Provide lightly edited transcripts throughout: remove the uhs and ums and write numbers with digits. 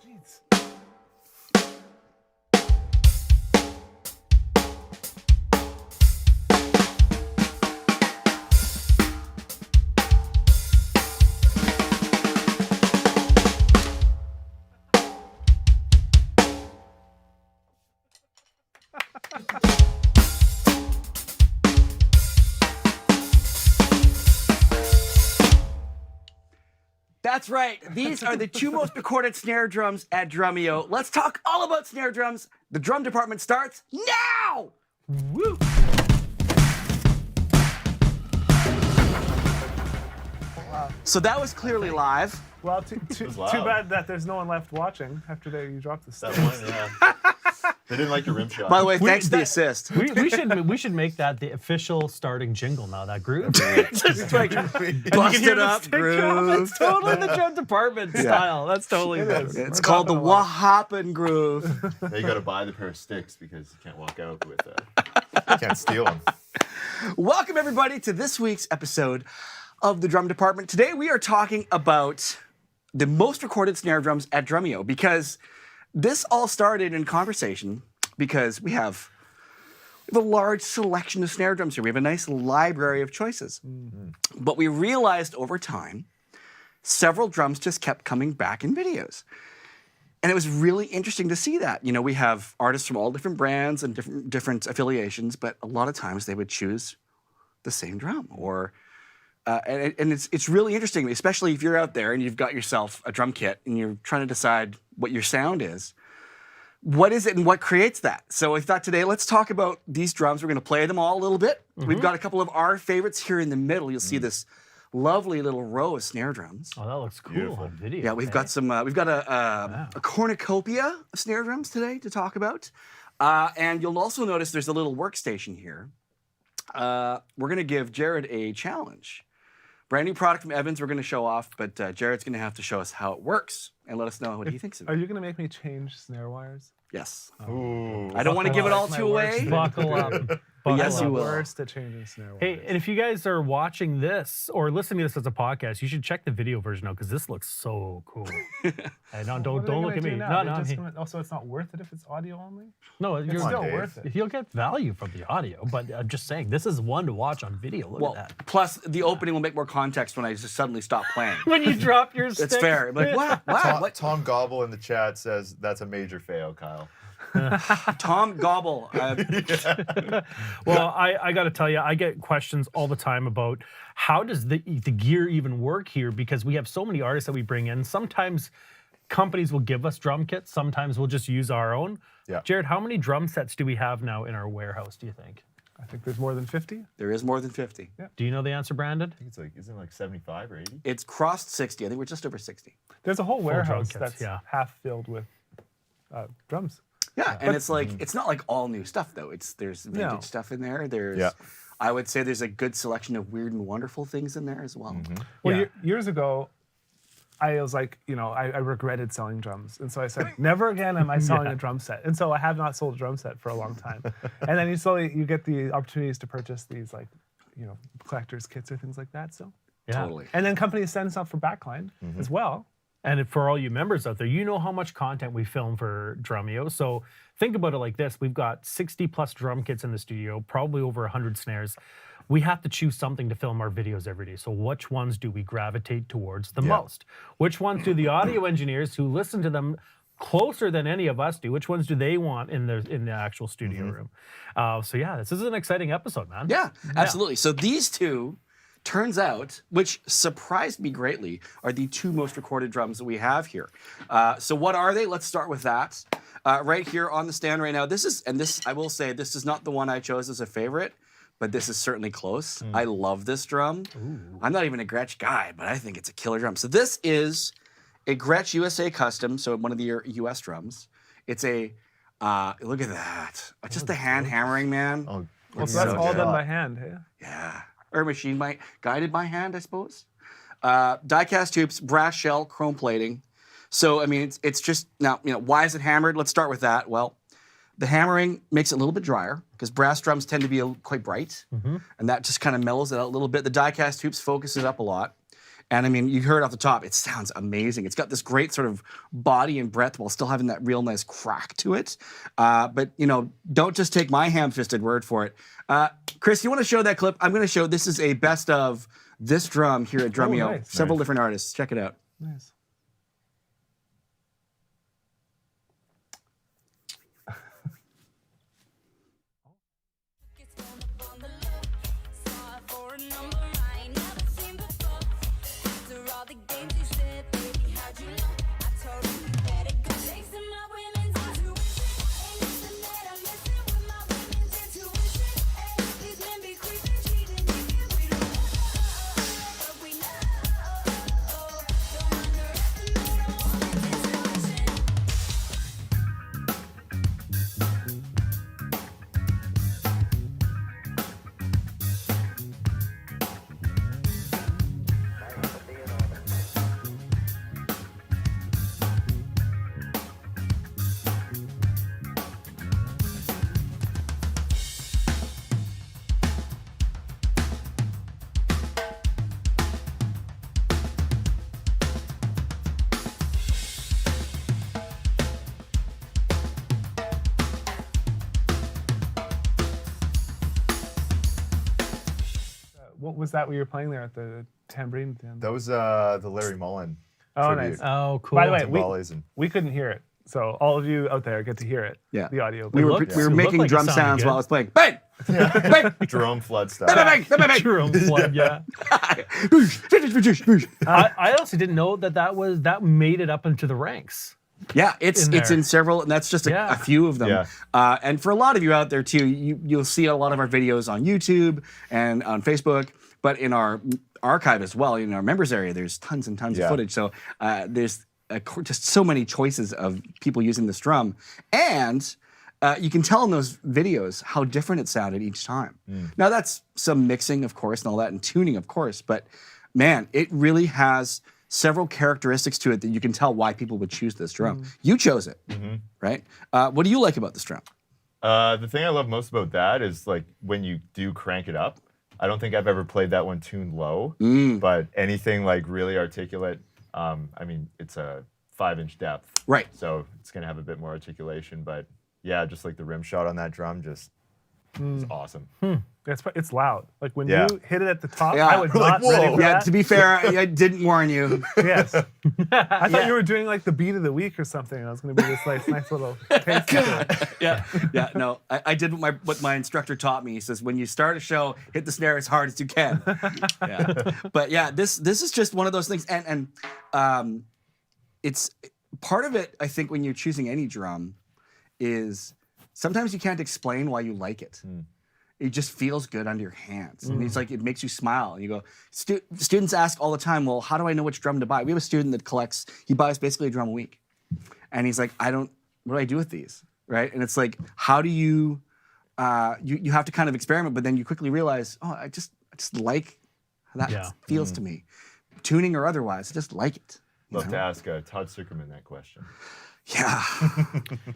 Jeez. That's right. These are the two most recorded snare drums at Drumeo. Let's talk all about snare drums. The drum department starts now! Woo! So that was clearly live. Well, too bad that there's no one left watching after you dropped the That stuff. one, yeah. They didn't like the rim shot. By the way, thanks for the assist. We should make that the official starting jingle now. That groove. Just like busted up groove. It's totally the drum department style. That's totally It is. It's We're called the talking a lot. Wahhoppin' groove. Now you got to buy the pair of sticks because you can't walk out with. You can't steal them. Welcome everybody to this week's episode of the Drum Department. Today we are talking about the most recorded snare drums at Drumeo because this all started in conversation because we have a large selection of snare drums here. We have a nice library of choices. Mm-hmm. But we realized over time, several drums just kept coming back in videos. And it was really interesting to see that. You know, we have artists from all different brands and different affiliations, but a lot of times they would choose the same drum. Or and it's really interesting, especially if you're out there and you've got yourself a drum kit and you're trying to decide what your sound is. What is it and what creates that? So I thought today, let's talk about these drums. We're going to play them all a little bit. Mm-hmm. We've got a couple of our favorites here in the middle. You'll see this lovely little row of snare drums. Oh, that looks cool Beautiful. on video. Yeah, we've got some. We've got a cornucopia of snare drums today to talk about, and you'll also notice there's a little workstation here. We're going to give Jared a challenge. Brand new product from Evans we're going to show off, but Jared's going to have to show us how it works and let us know what he thinks of Are it. you going to make me change snare wires? Yes. Ooh. I don't want to give it all too away. Buckle up. Yes, Buckle you up. will. Worst at changing snare wires. Hey, and if you guys are watching this or listening to this as a podcast, you should check the video version out because this looks so cool. Hey, no, What are don't they look gonna at do me. now? No, They're no. just so it's not worth it if it's audio only? No, It's you're still Dave. worth it. You'll get value from the audio, but I'm just saying this is one to watch on video. Look Well, at that. plus the opening will make more context when I just suddenly stop playing. When you drop your stick. It's fair. I'm like, wow, what? Tom Gobble in the chat says that's a major fail, Kyle. Tom Gobble. Well, I got to tell you, I get questions all the time about how does the gear even work here because we have so many artists that we bring in. Sometimes companies will give us drum kits. Sometimes we'll just use our own. Yeah. Jared, how many drum sets do we have now in our warehouse, do you think? I think there's more than 50. There is more than 50. Do you know the answer, Brandon? I think it's like, isn't it like 75 or 80? It's crossed 60. I think we're just over 60. There's a whole warehouse kits, that's yeah. half filled with drums. Yeah, and it's like it's not like all new stuff though. There's vintage No. stuff in there. There's Yeah. I would say there's a good selection of weird and wonderful things in there as well. Well, Yeah. years ago, I was like, I regretted selling drums. And so I said, never again am I selling a drum set. And so I have not sold a drum set for a long time. And then you get the opportunities to purchase these collector's kits or things like that. So, Yeah. Totally. and then companies send stuff for backline as well. And for all you members out there, you know how much content we film for Drumeo. So think about it like this. We've got 60 plus drum kits in the studio, probably over 100 snares. We have to choose something to film our videos every day. So which ones do we gravitate towards the most? Which ones do the audio engineers who listen to them closer than any of us do, which ones do they want in the actual studio room? So yeah, this is an exciting episode, man. Yeah, absolutely. So these two, turns out, which surprised me greatly, are the two most recorded drums that we have here. So what are they? Let's start with that. Right here on the stand right now, this I will say, this is not the one I chose as a favorite, but this is certainly close. I love this drum. I'm not even a Gretsch guy, but I think it's a killer drum. So this is a Gretsch USA Custom, so one of the US drums. It's a, look at that. Just the hand hammering, man. Oh, Well, so that's So all good. done by hand, hey? Yeah. Or guided by hand, I suppose. Die-cast tubes, brass shell, chrome plating. So, I mean, it's just, now, why is it hammered? Let's start with that. Well, the hammering makes it a little bit drier because brass drums tend to be quite bright. And that just kind of mellows it out a little bit. The die-cast tubes focus it up a lot. And I mean, you heard off the top, it sounds amazing. It's got this great sort of body and breadth while still having that real nice crack to it. But, you know, don't just take my ham-fisted word for it. Chris, you want to show that clip? I'm going to show, this is a best of this drum here at Drumeo. Nice. Several different artists. Check it out. Nice. What was that we were playing there at the tambourine at the end? That was the Larry Mullen. Oh, tribute. nice. Oh, cool. By the way, Timbales and we couldn't hear it. So all of you out there get to hear it. Yeah. The audio. We were looked- we were it making looked like it drum sounded sounds good. while I was playing. Bang! Bang! Jerome Flood style. Bang! Bang! Bang! Bang! Jerome Flood, yeah. I honestly didn't know that made it up into the ranks. Yeah, it's in it's there. in several, and that's just Yeah. a few of them. Yeah. And for a lot of you out there too, you'll see a lot of our videos on YouTube and on Facebook, but in our archive as well, in our members area, there's tons and tons of Yeah. footage. So there's just so many choices of people using this drum, and you can tell in those videos how different it sounded each time. Now that's some mixing, of course, and all that, and tuning, of course, but man, it really has several characteristics to it that you can tell why people would choose this drum. You chose it, right? What do you like about this drum? The thing I love most about that is like when you do crank it up. I don't think I've ever played that one tuned low, but anything like really articulate. I mean, it's a 5-inch depth, Right. so it's gonna have a bit more articulation. But yeah, just like the rim shot on that drum, just is awesome. It's loud. Like when Yeah. you hit it at the top, Yeah. I would Like, not ready whoa. for Yeah, that. to be fair, I didn't warn you. Yes. I thought you were doing like the beat of the week or something. I was going to be this like nice little taste of it. Yeah, no, I did what my instructor taught me. He says, when you start a show, hit the snare as hard as you can. Yeah. But yeah, this is just one of those things. And it's part of it, I think, when you're choosing any drum is sometimes you can't explain why you like it. It just feels good under your hands. And it's like, it makes you smile. And you go, students ask all the time, well, how do I know which drum to buy? We have a student that he buys basically a drum a week. And he's like, what do I do with these? Right? And it's like, how do you have to kind of experiment, but then you quickly realize, oh, I just like how that feels to me. Tuning or otherwise, I just like it. Love to ask Todd Zuckerman that question. Yeah.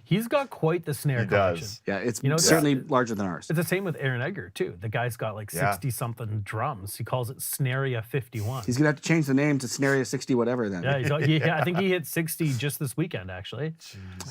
He's got quite the snare He collection. does. Yeah, it's You know, certainly larger than ours. It's the same with Aaron Egger too. The guy's got like Yeah. 60-something drums. He calls it Snaria 51. He's going to have to change the name to Snaria 60 whatever then. Yeah, I think he hit 60 just this weekend, actually.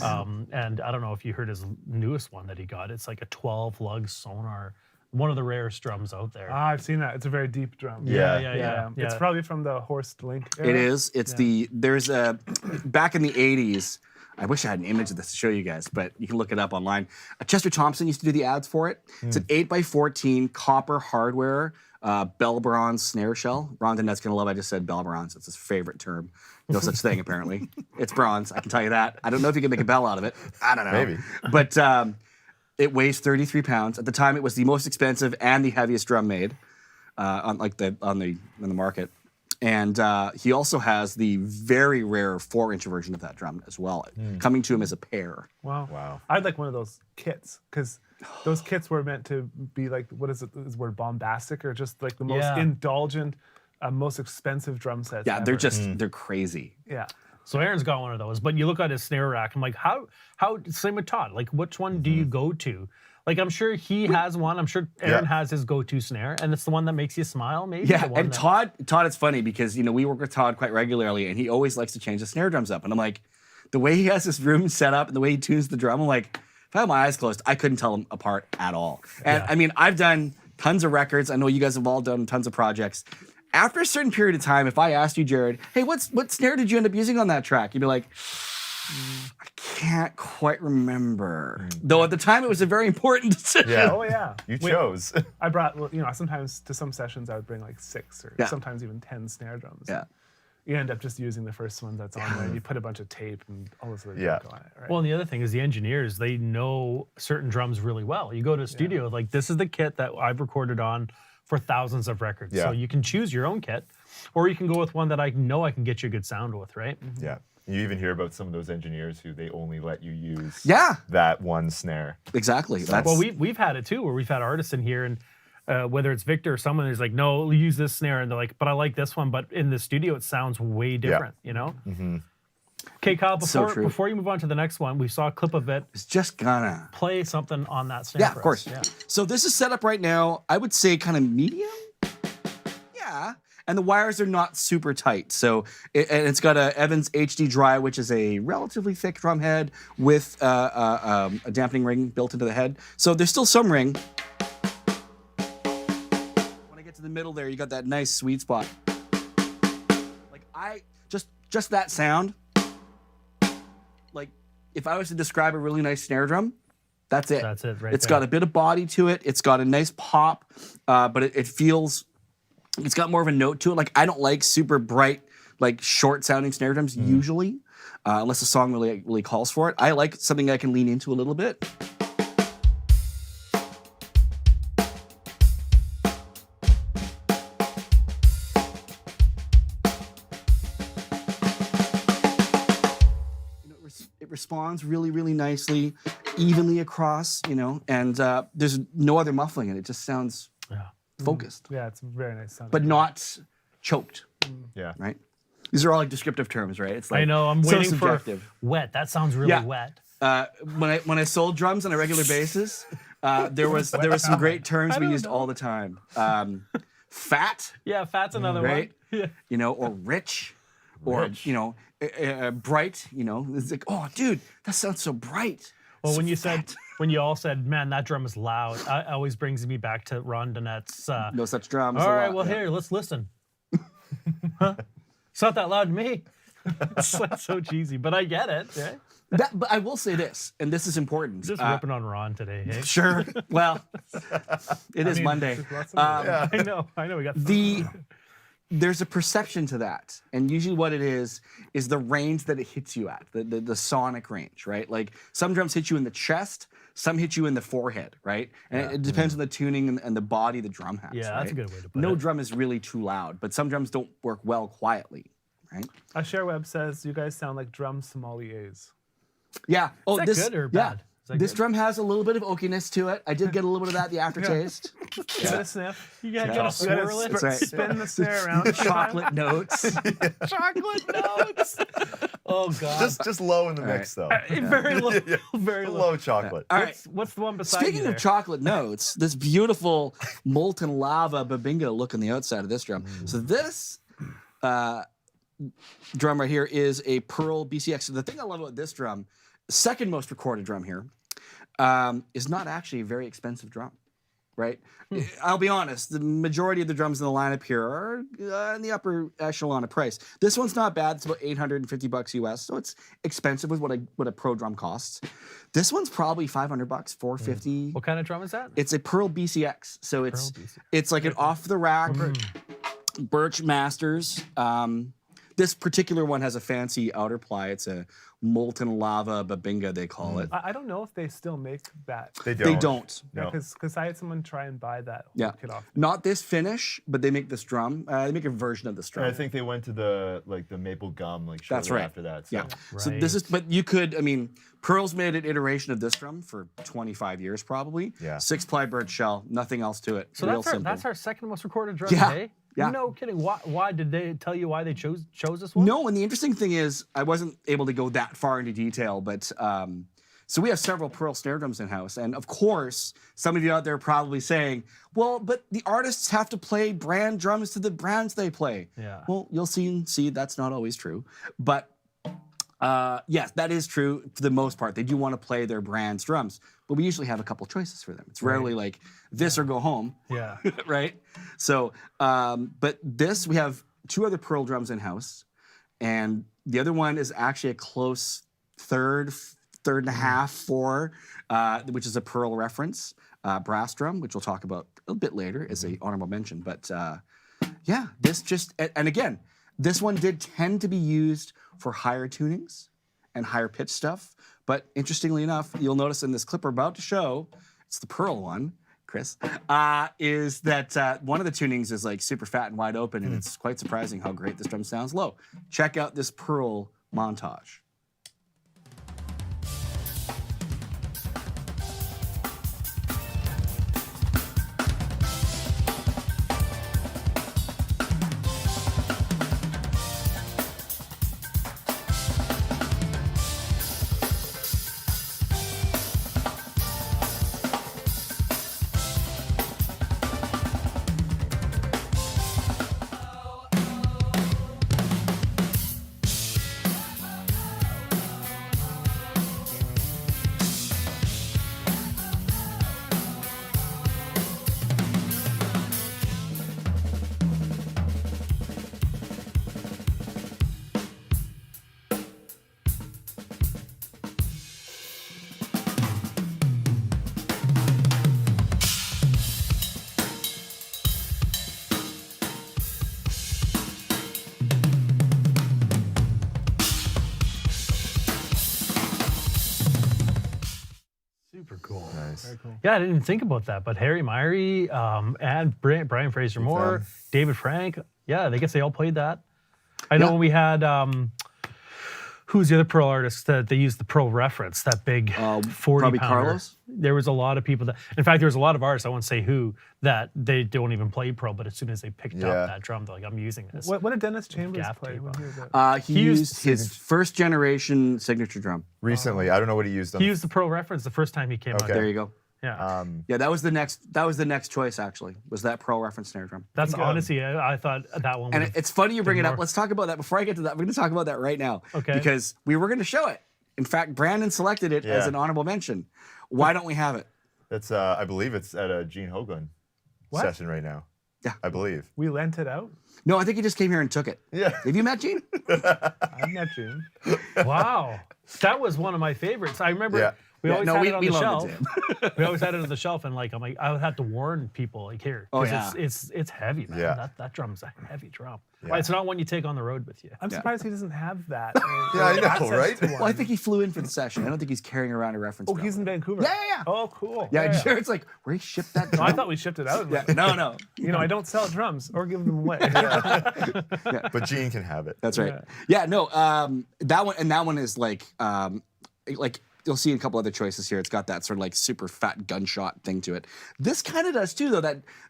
And I don't know if you heard his newest one that he got. It's like a 12-lug sonar, one of the rarest drums out there. Ah, I've seen that. It's a very deep drum. Yeah. It's probably from the Horst Link era. It is. It's there's a, back in the 80s, I wish I had an image of this to show you guys, but you can look it up online. Chester Thompson used to do the ads for it. It's an 8x14 copper hardware bell bronze snare shell. Ron Danette's going to love I just said bell bronze. It's his favorite term. No such thing, apparently. It's bronze. I can tell you that. I don't know if you can make a bell out of it. I don't know. Maybe. But it weighs 33 pounds. At the time, it was the most expensive and the heaviest drum made on the market. And he also has the very rare 4-inch version of that drum as well, coming to him as a pair. Wow. I'd like one of those kits because those kits were meant to be like, what is it? Is the word bombastic or just like the most indulgent, most expensive drum sets? Yeah, ever. they're crazy. Yeah. So Aaron's got one of those, but you look at his snare rack. I'm like, how? Same with Todd. Like, which one do you go to? Like I'm sure he has one. I'm sure Aaron has his go-to snare, and it's the one that makes you smile. Maybe. Yeah, the one and that- Todd, it's funny because we work with Todd quite regularly, and he always likes to change the snare drums up. And I'm like, the way he has his room set up and the way he tunes the drum, I'm like, if I had my eyes closed, I couldn't tell them apart at all. And I mean, I've done tons of records. I know you guys have all done tons of projects. After a certain period of time, if I asked you, Jared, hey, what snare did you end up using on that track? You'd be like, I can't quite remember. Though at the time, it was a very important decision. Yeah. Oh yeah. You chose. I brought, sometimes to some sessions I would bring like 6 or sometimes even 10 snare drums. Yeah. You end up just using the first one that's on there. And you put a bunch of tape and all this other Yeah. junk on it, right? Well, and the other thing is the engineers, they know certain drums really well. You go to a studio, like this is the kit that I've recorded on for thousands of records. Yeah. So you can choose your own kit, or you can go with one that I know I can get you a good sound with, right? Yeah. You even hear about some of those engineers who they only let you use Yeah, that one snare. exactly. That's, Well, we've had it too, where we've had artists in here, and whether it's Victor or someone who's like, no, use this snare, and they're like, but I like this one, but in the studio it sounds way different, you know? Okay, Kyle, So true. before you move on to the next one, we saw a clip of it. it's just gonna. Play something on that snare. Yeah, for of course. us. Yeah. So this is set up right now, I would say kind of medium. Yeah. And the wires are not super tight. So it's got a Evans HD Dry, which is a relatively thick drum head with a dampening ring built into the head. So there's still some ring. When I get to the middle there, you got that nice sweet spot. Like just that sound. Like if I was to describe a really nice snare drum, that's it. That's it right It's there. got a bit of body to it. It's got a nice pop, but it feels, it's got more of a note to it. Like I don't like super bright, like short sounding snare drums usually, unless the song really calls for it. I like something I can lean into a little bit. It responds really, really nicely, evenly across, and there's no other muffling in it. It just sounds focused, yeah, it's a very nice sound. but not choked, Yeah. right? These are all like descriptive terms, right? It's like I know, I'm so waiting for subjective. wet. That sounds really Yeah. wet. When I sold drums on a regular basis, there was some great terms we used all the time. Fat, Yeah, fat's another right? one. Yeah. Or rich, or Rich. bright. It's like, oh, dude, that sounds so bright. Well, So when you all said, man, that drum is loud, it always brings me back to Ron Donette's. no such drums. All a right, lot, well, yeah. here, let's listen. Huh? It's not that loud to me. It's like so cheesy, but I get it. Right? But I will say this, and this is important. Just ripping on Ron today, hey? Sure. Well, it is mean, Monday. there's lots of I know. We got There's a perception to that, and usually what it is the range that it hits you at, the sonic range, right? Like some drums hit you in the chest, some hit you in the forehead, right? And it depends on the tuning and the body the drum has. Yeah, that's a good way to put No it. drum is really too loud, but some drums don't work well quietly, right? ShareWeb says you guys sound like drum sommeliers. Yeah. Oh, that this good or yeah. bad? Is that This good? drum has a little bit of oakiness to it. I did get a little bit of that, the aftertaste. Give it a sniff. You gotta You gotta swirl it. That's right. spin the snare around. Chocolate notes. Chocolate notes. Oh God. Just low in the mix though. Very low. Very low. Low chocolate. All right. What's the one beside Speaking you of there? chocolate notes, this beautiful molten lava babinga look on the outside of this drum. So this drum right here is a Pearl BCX. So the thing I love about this drum, second most recorded drum here, is not actually a very expensive drum, right? I'll be honest, the majority of the drums in the lineup here are in the upper echelon of price. This one's not bad. It's about $850 US, so it's expensive with what a pro drum costs. This one's probably $500, $450. What kind of drum is that? It's a Pearl BCX, so it's BCX. it's like an off the rack Birch Masters. This particular one has a fancy outer ply. It's a molten lava babinga, they call it. I don't know if they still make that. They don't. They don't. No. Because I had someone try and buy that Yeah, kit off. not this finish, but they make this drum. They make a version of this And drum. I think they went to the maple gum shortly That's right. after that. So. Yeah. So this is, but you could, Pearl's made an iteration of this drum for 25 years probably. Yeah. 6-ply birch shell, nothing else to it. So Real that's our second most recorded drum Yeah, today. yeah. No kidding. Why did they tell you why they chose this one? No, and the interesting thing is, I wasn't able to go that far into detail, but So we have several Pearl snare drums in house, and of course, some of you out there are probably saying, "Well, but the artists have to play brand drums to the brands they play." Yeah. Well, you'll see that's not always true, but yes, that is true for the most part. They do want to play their brand's drums, but we usually have a couple choices for them. It's rarely like this or go home. Yeah. Right? So, but this, we have 2 other Pearl drums in house, and the other one is actually a close third and a half, 4, which is a Pearl reference, brass drum, which we'll talk about a bit later as a honorable mention. But yeah, this just, and again, this one did tend to be used for higher tunings and higher pitch stuff. But interestingly enough, you'll notice in this clip we're about to show, it's the Pearl one, Chris, is that one of the tunings is like super fat and wide open, and it's quite surprising how great this drum sounds low. Check out this Pearl montage. Super cool. Nice. Very cool. Yeah, I didn't even think about that, but Harry Myrie and Brian Fraser Moore, them. David Frank, yeah, I guess they all played that. I know when we had who's the other Pearl artist that they used the Pearl reference, that big 40 probably pounder. Carlos? There was a lot of people that, in fact, there was a lot of artists, I won't say who, that they don't even play Pearl, but as soon as they picked Yeah. up that drum, they're like, I'm using this. What did Dennis Chambers Gaff play tape when on he was at? He used his first generation signature drum. Recently, I don't know what he used on. He used the Pearl reference the first time he came out. Okay. There you go. Yeah. Yeah, that was the next choice actually. Was that Pearl reference snare drum? That's honestly, I thought that one And would it's funny you bring it up. more. Let's talk about that. Before I get to that, we're going to talk about that right now. Okay. Because we were going to show it. In fact, Brandon selected it as Yeah. an honorable mention. Why don't we have it? That's I believe it's at a Gene Hoagland What? session right now. Yeah. I believe. We lent it out. No, I think he just came here and took it. Yeah. Have you met Gene? I'm not June. Wow. That was one of my favorites. I remember Yeah. we always no, had we- it on we the loaned shelf. it to We always had it on the shelf, and like I'm like, I would have to warn people like here. Oh, 'cause yeah. it's heavy, man. Yeah. That drum's a heavy drum. Yeah. It's not one you take on the road with you. I'm Yeah. surprised he doesn't have that. Yeah, I know, access right? to Well, I one. think he flew in for the session. I don't think he's carrying around a reference Oh, drum. he's in Vancouver. Yeah. Oh, cool. Yeah, sure. It's like, where he shipped that No, drum? I thought we shipped it out. Yeah, no. You know, I don't sell drums or give them away. But Gene can have it. That's right. Yeah, no, that one is like you'll see a couple other choices here. It's got that sort of like super fat gunshot thing to it. This kind of does too, though.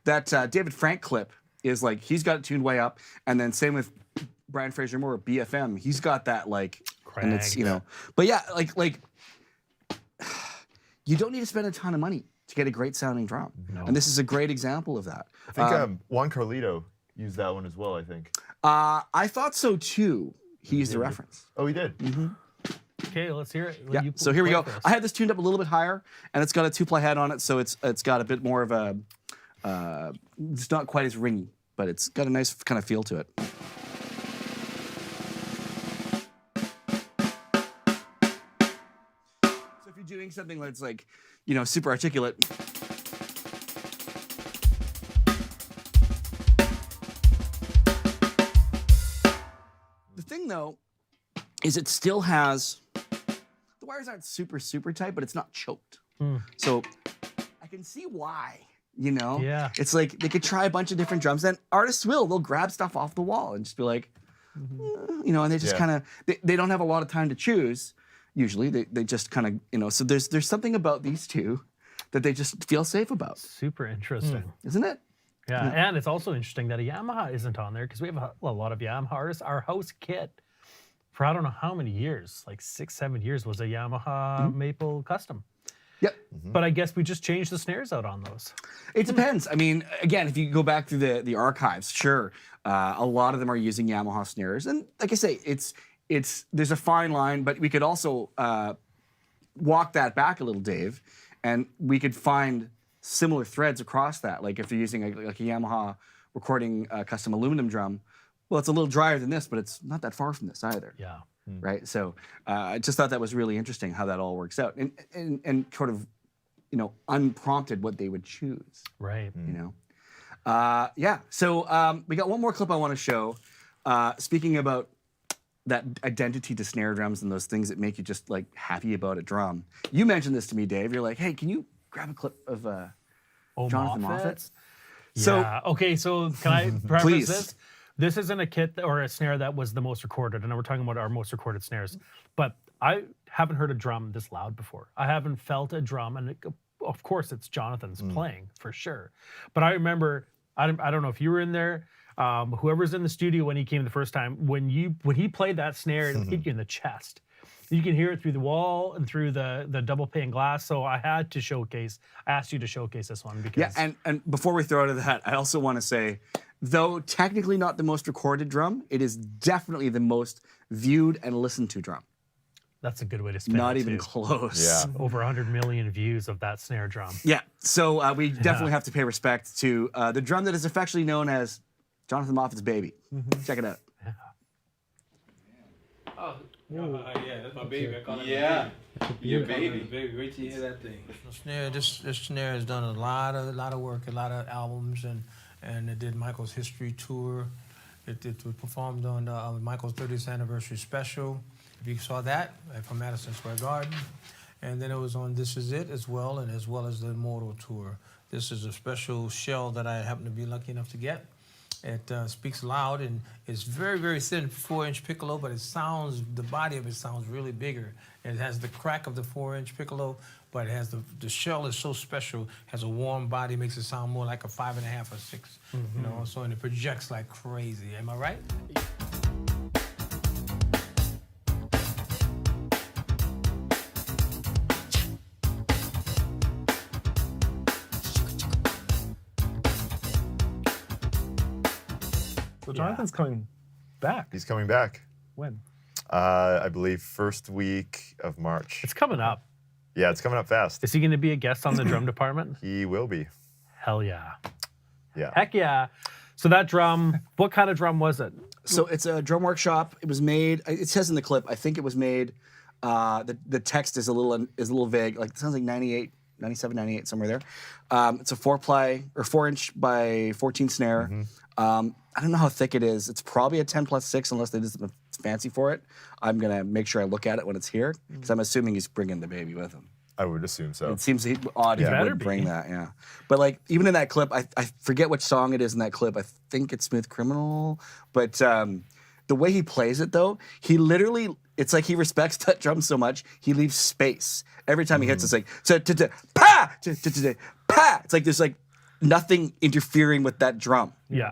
That David Frank clip is like he's got it tuned way up, and then same with Brian Fraser Moore, BFM. He's got that like, and it's Crank. But yeah, like you don't need to spend a ton of money to get a great sounding drum, and this is a great example of that. I think Juan Carlito used that one as well, I think. I thought so too. He used the reference. Oh, he did? Okay, let's hear it. Yeah. You So here we play go. for us. I had this tuned up a little bit higher, and it's got a 2-ply head on it, so it's got a bit more of a. It's not quite as ringy, but it's got a nice kind of feel to it. So if you're doing something that's like, super articulate. The thing though, is it still has, the wires aren't super tight, but it's not choked. So I can see why, Yeah. It's like they could try a bunch of different drums, and artists they'll grab stuff off the wall and just be like, and they just Yeah. kind of, they don't have a lot of time to choose. Usually they just kind of, so there's something about these two that they just feel safe about, Super interesting. isn't it? Yeah, and it's also interesting that a Yamaha isn't on there because we have a lot of Yamaha artists. Our house kit for I don't know how many years, like 6-7 years, was a Yamaha Maple Custom. Yep. But I guess we just changed the snares out on those. It depends. I mean, again, if you go back through the archives, sure, a lot of them are using Yamaha snares, and like I say, there's a fine line, but we could also walk that back a little, Dave, and we could find similar threads across that. Like if you're using like a Yamaha recording custom aluminum drum, well, it's a little drier than this, but it's not that far from this either. Yeah. Right. So I just thought that was really interesting how that all works out, and sort of, unprompted what they would choose. Right. Yeah. So we got one more clip I want to show. Speaking about that identity to snare drums and those things that make you just like happy about a drum. You mentioned this to me, Dave. You're like, hey, can you grab a clip of Jonathan Moffett? Yeah. Okay, so can I preface Please. this? This isn't a kit or a snare that was the most recorded. I know we're talking about our most recorded snares, but I haven't heard a drum this loud before. I haven't felt a drum, and of course it's Jonathan's playing for sure. But I remember, I don't know if you were in there, whoever's in the studio when he came the first time, when he played that snare, it hit you in the chest. You can hear it through the wall and through the double pane glass. So I asked you to showcase this one because and before we throw to that, I also want to say, though technically not the most recorded drum, it is definitely the most viewed and listened to drum. that's a good way to spin Not it, even too. close. Yeah. Over 100 million views of that snare drum. Yeah. So we definitely have to pay respect to the drum that is affectionately known as Jonathan Moffett's baby. Check it out. Yeah, that's my baby. I call it Yeah, your baby. baby. Baby, wait till you hear that thing. Snare, this snare has done a lot of work, a lot of albums, and it did Michael's history tour. It performed on Michael's 30th anniversary special. If you saw that from Madison Square Garden, and then it was on This Is It as well, and as well as the Immortal tour. This is a special shell that I happen to be lucky enough to get. It speaks loud and it's very, very thin 4-inch piccolo, but the body of it sounds really bigger. And it has the crack of the 4-inch piccolo, but it has the shell is so special, has a warm body, makes it sound more like a 5.5 or 6, so, and it projects like crazy. Am I right? So Jonathan's coming back. He's coming back. When? I believe first week of March. It's coming up. Yeah, it's coming up fast. Is he going to be a guest on the drum department? He will be. Hell yeah. Yeah. Heck yeah. So that drum, what kind of drum was it? So it's a drum workshop. It was made. It says in the clip. I think it was made. The text is a little vague. Like it sounds like 98, 97, 98, somewhere there. It's a 4-inch by 14 snare. I don't know how thick it is. It's probably a 10+6 unless they did something fancy for it. I'm gonna make sure I look at it when it's here because I'm assuming he's bringing the baby with him. I would assume so. It seems odd if he better would be. bring that, yeah. But like even in that clip, I forget which song it is in that clip. I think it's Smooth Criminal. But the way he plays it though, he literally, it's like he respects that drum so much, he leaves space. Every time he hits it's like pa! Pa! It's like there's like nothing interfering with that drum. Yeah.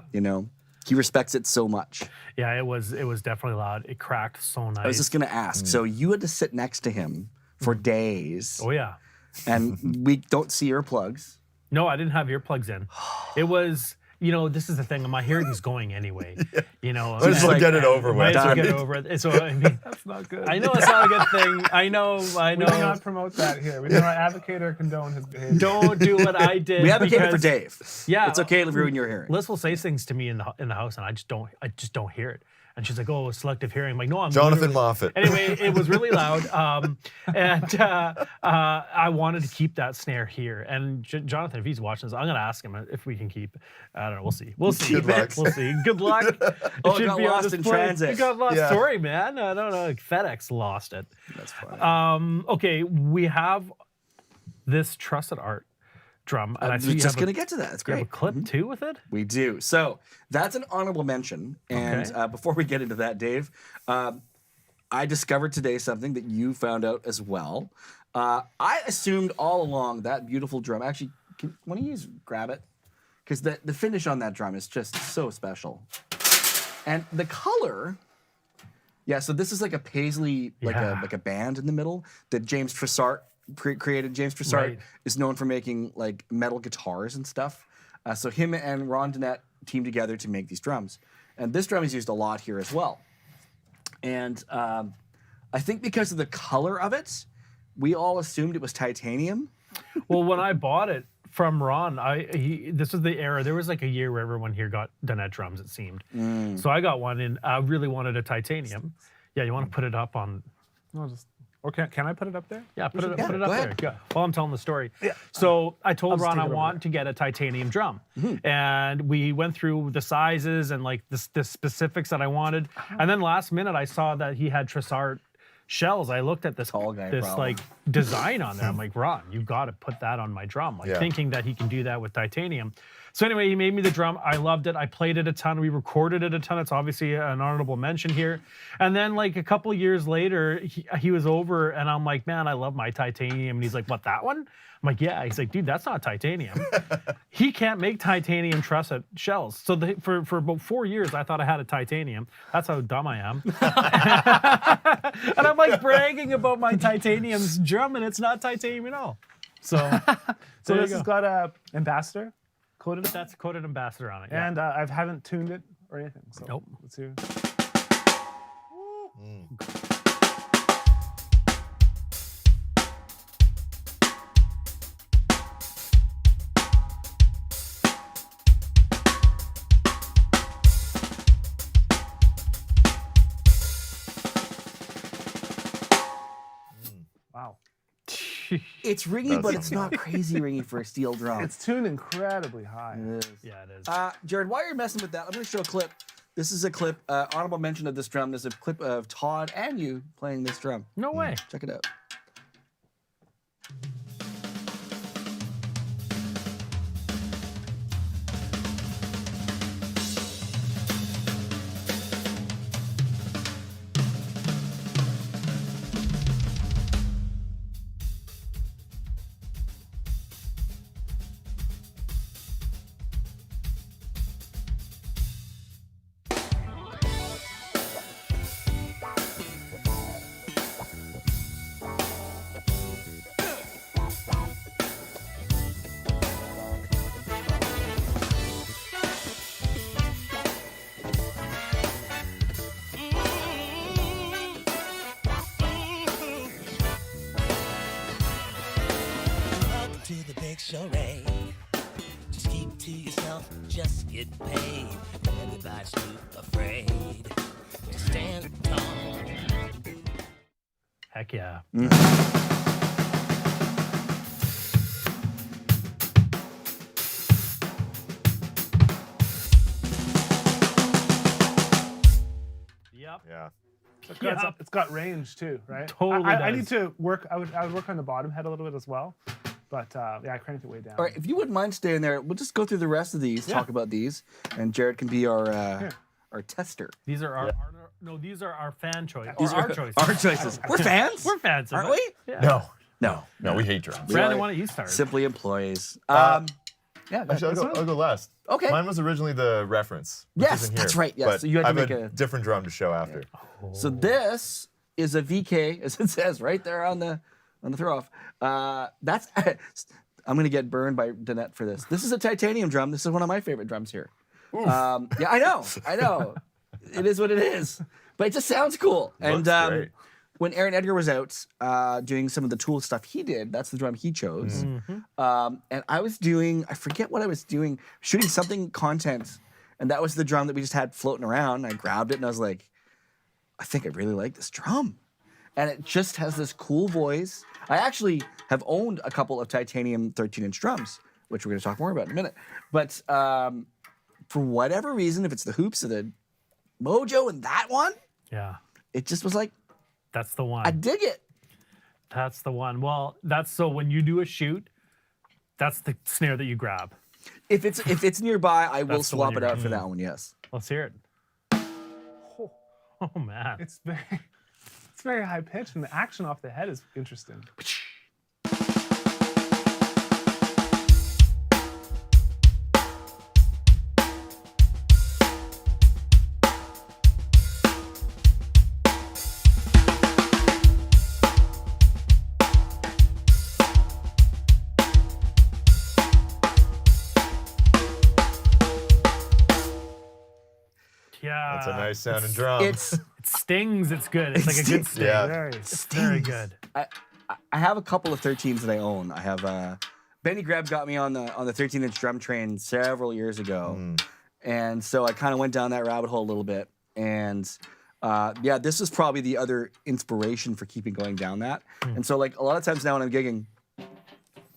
He respects it so much. Yeah, it was definitely loud. It cracked so nice. I was just gonna ask. So you had to sit next to him for days, Oh yeah. and we don't see earplugs. No, I didn't have earplugs in. It was, this is the thing. My hearing's going anyway. Let's just get it over Might with. as well get it over it. So I mean, That's not good. I know it's not a good thing. I know. We do not promote that here. We do not advocate or condone his behavior. Don't do what I did. We advocate it for because- Dave. Yeah, It's okay to ruin your hearing. Liz will say things to me in the house, and I just don't hear it. And she's like, "Oh, selective hearing." I'm like, "No, I'm Jonathan literally-" Moffett. Anyway, it was really loud, and I wanted to keep that snare here. And Jonathan, if he's watching this, I'm gonna ask him if we can keep. I don't know. We'll see. We'll see. Good luck. We'll see. Good luck. It Oh, it should got be on lost in display. transit. It got lost. Yeah. Sorry, man. I don't know. FedEx lost it. That's fine. Okay, we have this Trusset art drum, and I I'm see you just have gonna get to that. It's you have a great. clip too with it. We do. So that's an honorable mention. And Okay. before we get into that, Dave, I discovered today something that you found out as well. I assumed all along that beautiful drum. Actually, one of you grab it? Because the finish on that drum is just so special. And the color, Yeah, so this is like a paisley, like Yeah. a band in the middle that James Trusset created. James Trusset Right. is known for making like metal guitars and stuff. So him and Ron Dennett teamed together to make these drums. And this drum is used a lot here as well. And I think because of the color of it, we all assumed it was titanium. Well, when I bought it from Ron, this was the era. There was like a year where everyone here got Dennett drums, it seemed. So I got one, and I really wanted a titanium. Yeah, you want to put it up on? No, just or can I put it up there? Yeah, put it Yeah, up go there. ahead. Yeah. While I'm telling the story. Yeah. So I told just Ron take I it over want to get a titanium drum, and we went through the sizes and like the specifics that I wanted. And then last minute, I saw that he had Trusset shells. I looked at this Tall guy this problem. like design on there. I'm like, Ron, you got to put that on my drum. Like Yeah. thinking that he can do that with titanium. So anyway, he made me the drum. I loved it. I played it a ton. We recorded it a ton. It's obviously an honorable mention here. And then like a couple years later, he was over and I'm like, man, I love my titanium. And he's like, what, that one? I'm like, yeah. He's like, dude, that's not titanium. He can't make titanium Trusset shells. So for about 4 years, I thought I had a titanium. That's how dumb I am. And I'm like bragging about my titanium drum and it's not titanium at all. So, So there this you has go. got a ambassador coated. That's coated ambassador on it. Yeah. And I haven't tuned it or anything. So Nope. let's hear. Wow. It's ringy, That's but it's something. not crazy ringy for a steel drum. It's tuned incredibly high. It is. Yeah, it is. Jared, while you're messing with that, I'm going to show a clip. This is a clip, honorable mention of this drum. There's a clip of Todd and you playing this drum. No way. Check it out. Welcome to the big charade. Just keep to yourself, just get paid. Everybody's too afraid to stand tall. Heck yeah. Yep. Yeah. It's got range too, right? Totally I does. need to work. I would work on the bottom head a little bit as well, but yeah, I cranked it way down. All right, if you wouldn't mind staying there, we'll just go through the rest of these, talk about these, and Jared can be our tester. These are these are our fan choice. These Or are our choices. Our choices. We're fans. We're fans of Aren't it. we? Yeah. No, we hate drums. Brandon, are why don't you start? Simply employees. Yeah, Actually, I'll go last. Okay. Mine was originally the reference. Which Yes, isn't that's here, right, yes. But So you had to I have make a a- different drum to show after. So this is a VK, as it says right there on the throw off. That's I'm gonna get burned by Dennett for this. This is a titanium drum. This is one of my favorite drums here. Yeah, I know. It is what it is, but it just sounds cool. And Looks great. when Aaron Edgar was out doing some of the Tool stuff he did, that's the drum he chose. And I was doing, I forget what I was doing, shooting something content, and that was the drum that we just had floating around. I grabbed it and I was like, I think I really like this drum. And it just has this cool voice. I actually have owned a couple of titanium 13-inch drums, which we're going to talk more about in a minute. But for whatever reason, if it's the hoops or the mojo in that one, Yeah. it just was like, That's the one. I dig it. That's the one. Well, that's so when you do a shoot, that's the snare that you grab. If it's nearby, I will That's the one swap it you're- out for that one, yes. Let's hear it. Oh man. It's very high pitched, and the action off the head is interesting. That's a nice sounding drum. It's It stings. It's good. It's like a good sting. Yeah. It's very good. I have a couple of 13s that I own. I have Benny Greb got me on the 13-inch drum train several years ago, and so I kind of went down that rabbit hole a little bit. And yeah, this is probably the other inspiration for keeping going down that. And so like a lot of times now when I'm gigging,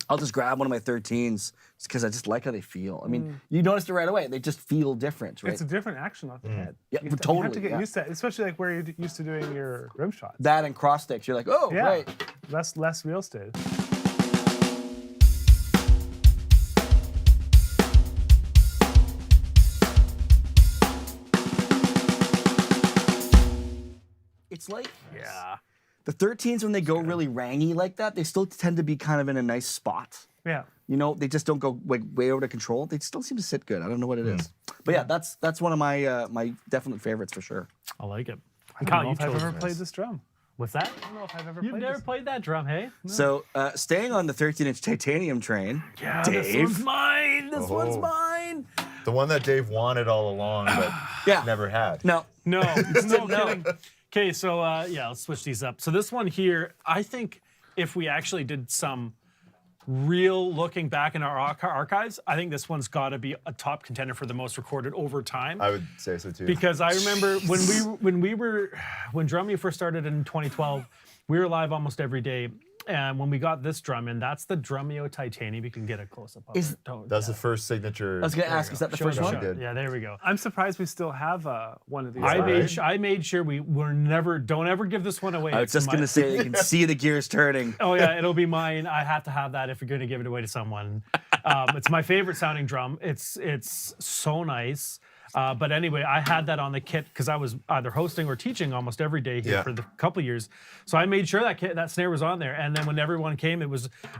I'll just grab one of my 13s because I just like how they feel. I mean, you noticed it right away. They just feel different, right? It's a different action off the head. Yeah, You have to totally, get yeah. used to it, especially like where you're used to doing your rim shots. That and cross sticks, you're like, oh, Yeah, right. less real estate. It's like Yeah. the 13s when they go really rangy like that, they still tend to be kind of in a nice spot. Yeah. You know, they just don't go like way out of control. They still seem to sit good. I don't know what it is, but yeah, that's one of my my definite favorites for sure. I like it. I don't Kyle, know you if I've chose ever this. played this drum. What's that? I don't know if I've ever You've played never this. played that drum, hey? So staying on the 13-inch titanium train, Yeah, Dave. this one's mine. This one's Oh. mine. The one that Dave wanted all along, but Yeah. never had. No, No, no No. kidding. Okay, so yeah, let's switch these up. So this one here, I think if we actually did some real looking back in our archives, I think this one's got to be a top contender for the most recorded over time. I would say so too. Because I remember when Drumeo first started in 2012, we were live almost every day. And when we got this drum in, that's the Drumeo Titanium. You can get a close up of Is- it. That's the first signature. I was gonna ask, is that the first it, one? show it. Yeah, there we go. I'm surprised we still have one of these. I made sure we were never, don't ever give this one away. I was It's just my- gonna say you can see the gears turning. Oh yeah, it'll be mine. I have to have that if you're going to give it away to someone. It's my favorite sounding drum. It's so nice. But anyway, I had that on the kit because I was either hosting or teaching almost every day here Yeah. for the couple years. So I made sure that snare was on there. And then when everyone came,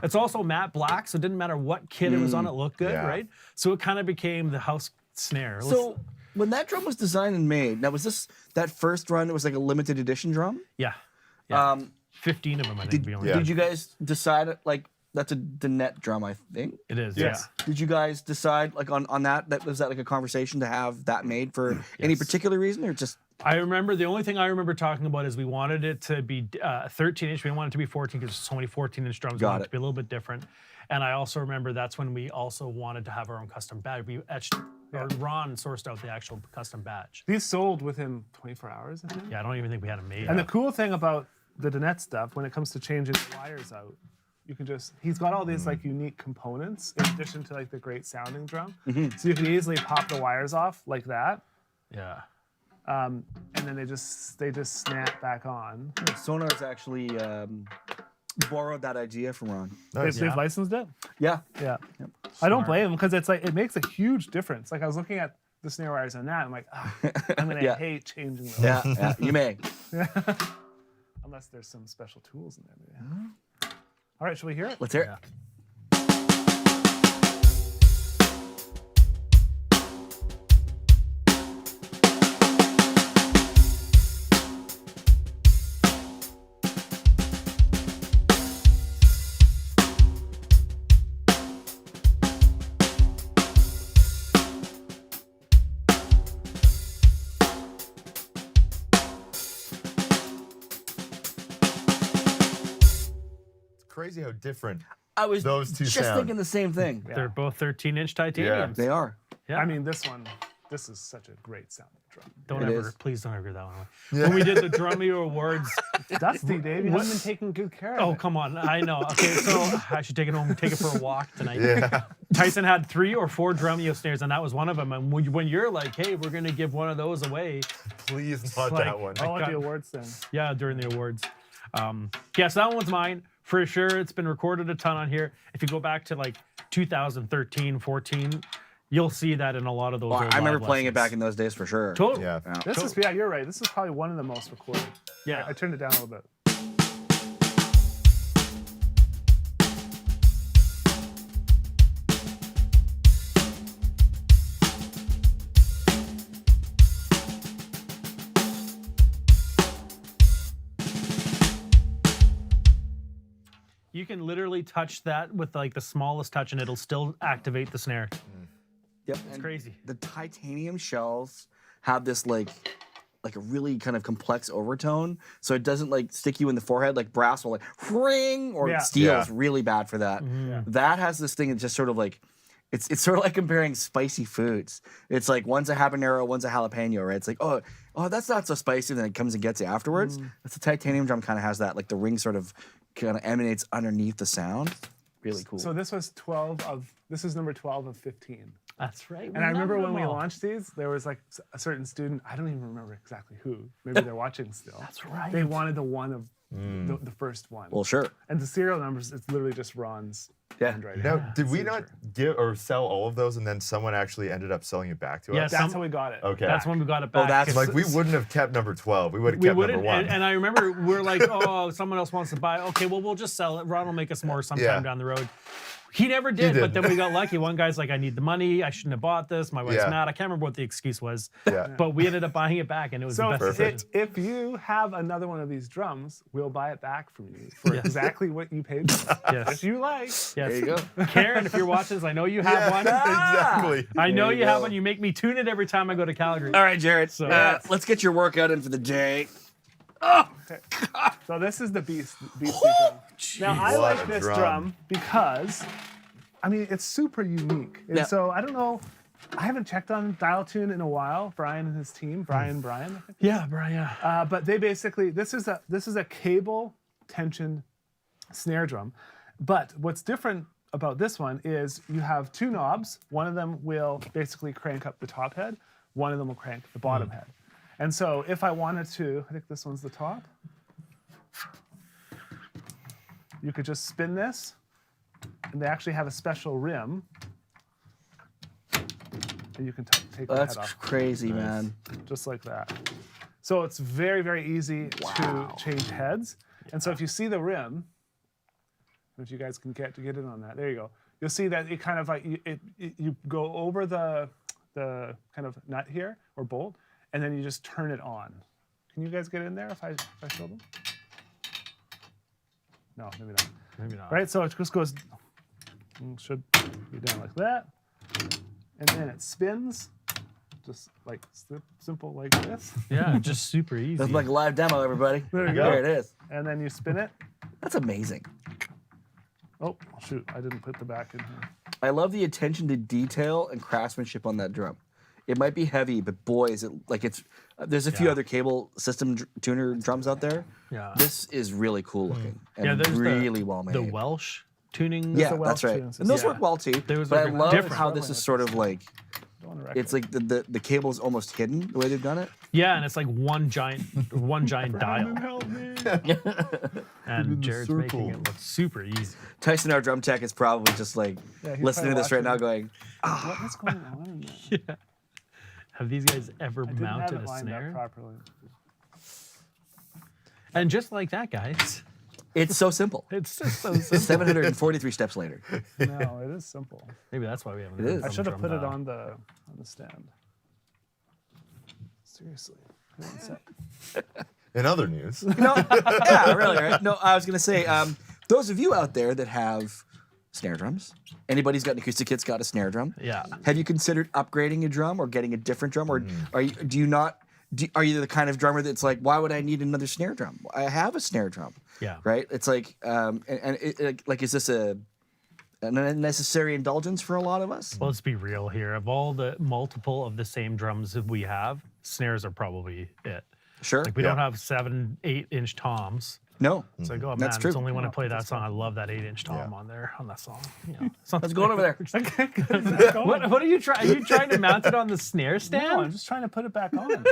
it's also matte black, so it didn't matter what kit it was on, it looked good, Yeah. right? So it kind of became the house snare. So when that drum was designed and made, now was this that first run? It was like a limited edition drum. yeah, 15 of them I think we only yeah. Did you guys decide like that's a Dinette drum? I think. It is. Yes. Yeah. Did you guys decide like on that? That was that like a conversation to have that made for any particular reason or just? I remember the only thing I remember talking about is we wanted it to be 13 inch. We didn't want it to be 14 because there's so many 14 inch drums. We Got wanted it it. to be a little bit different. And I also remember that's when we also wanted to have our own custom badge. We etched, or Ron sourced out the actual custom badge. These sold within 24 hours, I think. Yeah, I don't even think we had it made. And the cool thing about the Dinette stuff, when it comes to changing the wires out, you can he's got all these like unique components in addition to like the great sounding drum. So you can easily pop the wires off like that. Yeah. And then they just snap back on. Sonar's actually borrowed that idea from Ron. They've licensed it. Yeah. Yeah. I don't blame them because it's like it makes a huge difference. Like I was looking at the snare wires on that, I'm like, I'm gonna Yeah. hate changing those. Yeah, you may. Unless there's some special tools in there. Maybe. All right, shall we hear it? Let's hear it. Yeah. Crazy how different. I was Those two just sound. thinking the same thing. They're both 13 inch titaniums. They are. Yeah. I mean, this is such a great sounding drum. Please don't ever give that one away. When we did the Drumeo Awards, Dusty, Dave, you haven't been taking good care of oh, it. come on. I know. Okay, so I should take it home and take it for a walk tonight. Yeah. Tyson had 3 or 4 Drumeo snares, and that was one of them. And when you're like, hey, we're going to give one of those away, Please not like- that one. I want got- the awards then. yeah, during the awards. Yeah, so that one's mine. For sure, it's been recorded a ton on here. If you go back to like 2013, 14, you'll see that in a lot of those. Well, old I remember live playing it back lessons. in those days for sure. Totally. Yeah. This is, yeah, you're right. This is probably one of the most recorded. Yeah. I turned it down a little bit. You can literally touch that with like the smallest touch, and it'll still activate the snare. Yep. It's and crazy. The titanium shells have this like a really kind of complex overtone, so it doesn't like stick you in the forehead like brass will like ring, or Yeah. steel Yeah. is really bad for that. Yeah. That has this thing that's just sort of like it's sort of like comparing spicy foods. It's like one's a habanero, one's a jalapeno, right? It's like oh that's not so spicy, and then it comes and gets you afterwards. That's the titanium drum kind of has that, like the ring sort of kind of emanates underneath the sound. Really cool. So this is number 12 of 15. That's right. And I remember when we launched these, there was like a certain student, I don't even remember exactly who, maybe they're watching still. That's right. They wanted the one of the first one. well, sure. And the serial numbers, it's literally just Ron's Yeah. handwriting. Now, did we Signature. not give or sell all of those, and then someone actually ended up selling it back to Yeah, us? That's how we got it. Okay. That's when we got it back. that's Like we wouldn't have kept number 12. We would have we kept wouldn't, number 1. and I remember we're like, oh, someone else wants to buy it. Okay, well, we'll just sell it. Ron will make us more sometime Yeah. down the road. He never did, but didn't. then we got lucky. One guy's like, I need the money. I shouldn't have bought this. My wife's Yeah. mad. I can't remember what the excuse was. Yeah. But we ended up buying it back, and it was So the best decision. if you have another one of these drums, we'll buy it back from you for exactly what you paid for it. Yes. If you like. Yes. There you go. Karen, if you're watching this, I know you have one. Exactly. I know There you you have go. one. You make me tune it every time I go to Calgary. All right, Jared. So- Let's get your workout in for the day. So this is the beast drum. Now I What like a this drum. drum because, I mean, it's super unique. And Yeah. so I don't know, I haven't checked on Dial Tune in a while. Brian and his team, Brian, I think. Yeah, Brian. Yeah. But they basically, this is a cable tensioned snare drum. But what's different about this one is you have two knobs. One of them will basically crank up the top head. One of them will crank the bottom head. And so if I wanted to, I think this one's the top. You could just spin this, and they actually have a special rim. And you can take the That's head off crazy, man. just like that. So it's very, very easy to change heads. And so if you see the rim, if you guys can get in on that, there you go. You'll see that it kind of like you go over the kind of nut here or bolt, and then you just turn it on. Can you guys get in there if I show them? No, maybe not. Maybe not. Right, so it just goes, should be done like that, and then it spins, just like simple like this. Yeah, just super easy. That's like a live demo, everybody. There you go. There it is. And then you spin it. That's amazing. Oh, shoot, I didn't put the back in here. I love the attention to detail and craftsmanship on that drum. It might be heavy, but boy, is it like it's. There's a few Yeah. other cable system tuner drums out there. Yeah. This is really cool looking and Yeah, there's really well made. The Welsh tuning. yeah, the Welsh that's right. tunes. And those Yeah. work well too. Those But I work love different. how this is sort of like Don't want to wreck it's it. like the cable's almost hidden the way they've done it. Yeah, and it's like one giant dial. Help me. And Jared's making it look super easy. Tyson, our drum tech, is probably just like Yeah, he's listening to probably this right now, watching. going, What is going on in there? Have these guys ever I didn't have mounted it a lined up snare? properly. And just like that, guys, "It's so simple." it's just so simple. 743 steps later. No, it is simple. Maybe that's why we haven't. It done is. I some should have drum put it dial. on the stand. Seriously. Hang on a sec. In other news, No, yeah, really, right? No, I was gonna say, those of you out there that have snare drums, anybody's got an acoustic kit's got a snare drum. Yeah. Have you considered upgrading a drum or getting a different drum, or are you the kind of drummer that's like, why would I need another snare drum? I have a snare drum. Yeah. Right. It's like, is this an unnecessary indulgence for a lot of us? Well, let's be real here. Of all the multiple of the same drums that we have, snares are probably it. Sure. Like we don't have 7, 8-inch toms. No. It's like, oh man, That's true. it's only when I play that song. I love that 8-inch tom on there on that song. You know, What's going over there? What are you trying? Are you trying to mount it on the snare stand? No, I'm just trying to put it back on.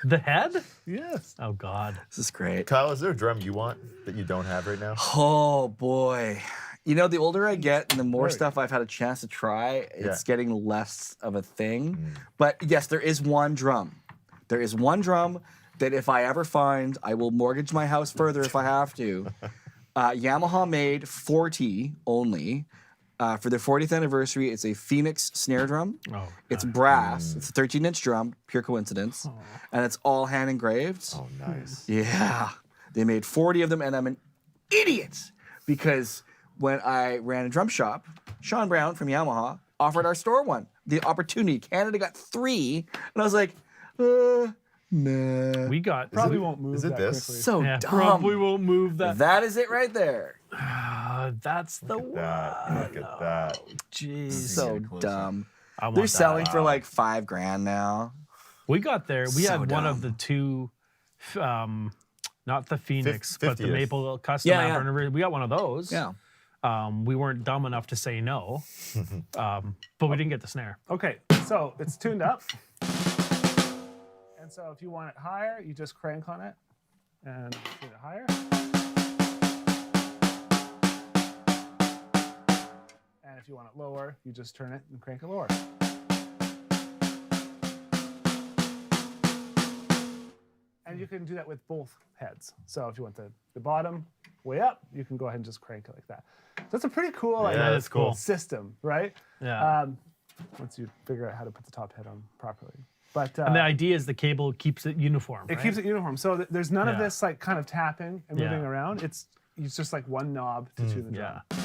The head? Yes. Oh God. This is great. Kyle, is there a drum you want that you don't have right now? Oh boy. You know, the older I get and the more Right. stuff I've had a chance to try, it's Yeah. getting less of a thing. But yes, there is one drum. There is one drum that if I ever find, I will mortgage my house further if I have to. Yamaha made 40 only. For their 40th anniversary, it's a Phoenix snare drum. Oh. It's brass. It's a 13-inch drum, pure coincidence. And it's all hand engraved. Oh, nice. Yeah. They made 40 of them, and I'm an idiot because when I ran a drum shop, Sean Brown from Yamaha offered our store one, the opportunity. Canada got 3, and I was like, Nah. We got Probably won't move is it that this? quickly. So yeah, dumb. probably won't move that. That is it right there. That's the Look at that. Look at that. Jeez. So closer. dumb. I want They're that. selling for like $5,000 now. We got there. We So had one of dumb. the two, not the Phoenix, but the 50th. Maple Custom Yeah, Amp. We got one of those. Yeah. We weren't dumb enough to say no, but we didn't get the snare. Okay, so it's tuned up. And so if you want it higher, you just crank on it and tune it higher. And if you want it lower, you just turn it and crank it lower. And you can do that with both heads. So if you want the bottom way up, you can go ahead and just crank it like that. So it's a pretty cool like, Yeah, that's cool. system, right? Yeah. Once you figure out how to put the top head on properly. But And the idea is the cable keeps it uniform. it keeps it uniform. So there's none of Yeah. this like kind of tapping and moving Yeah. around. It's just like one knob to tune the drum. Yeah.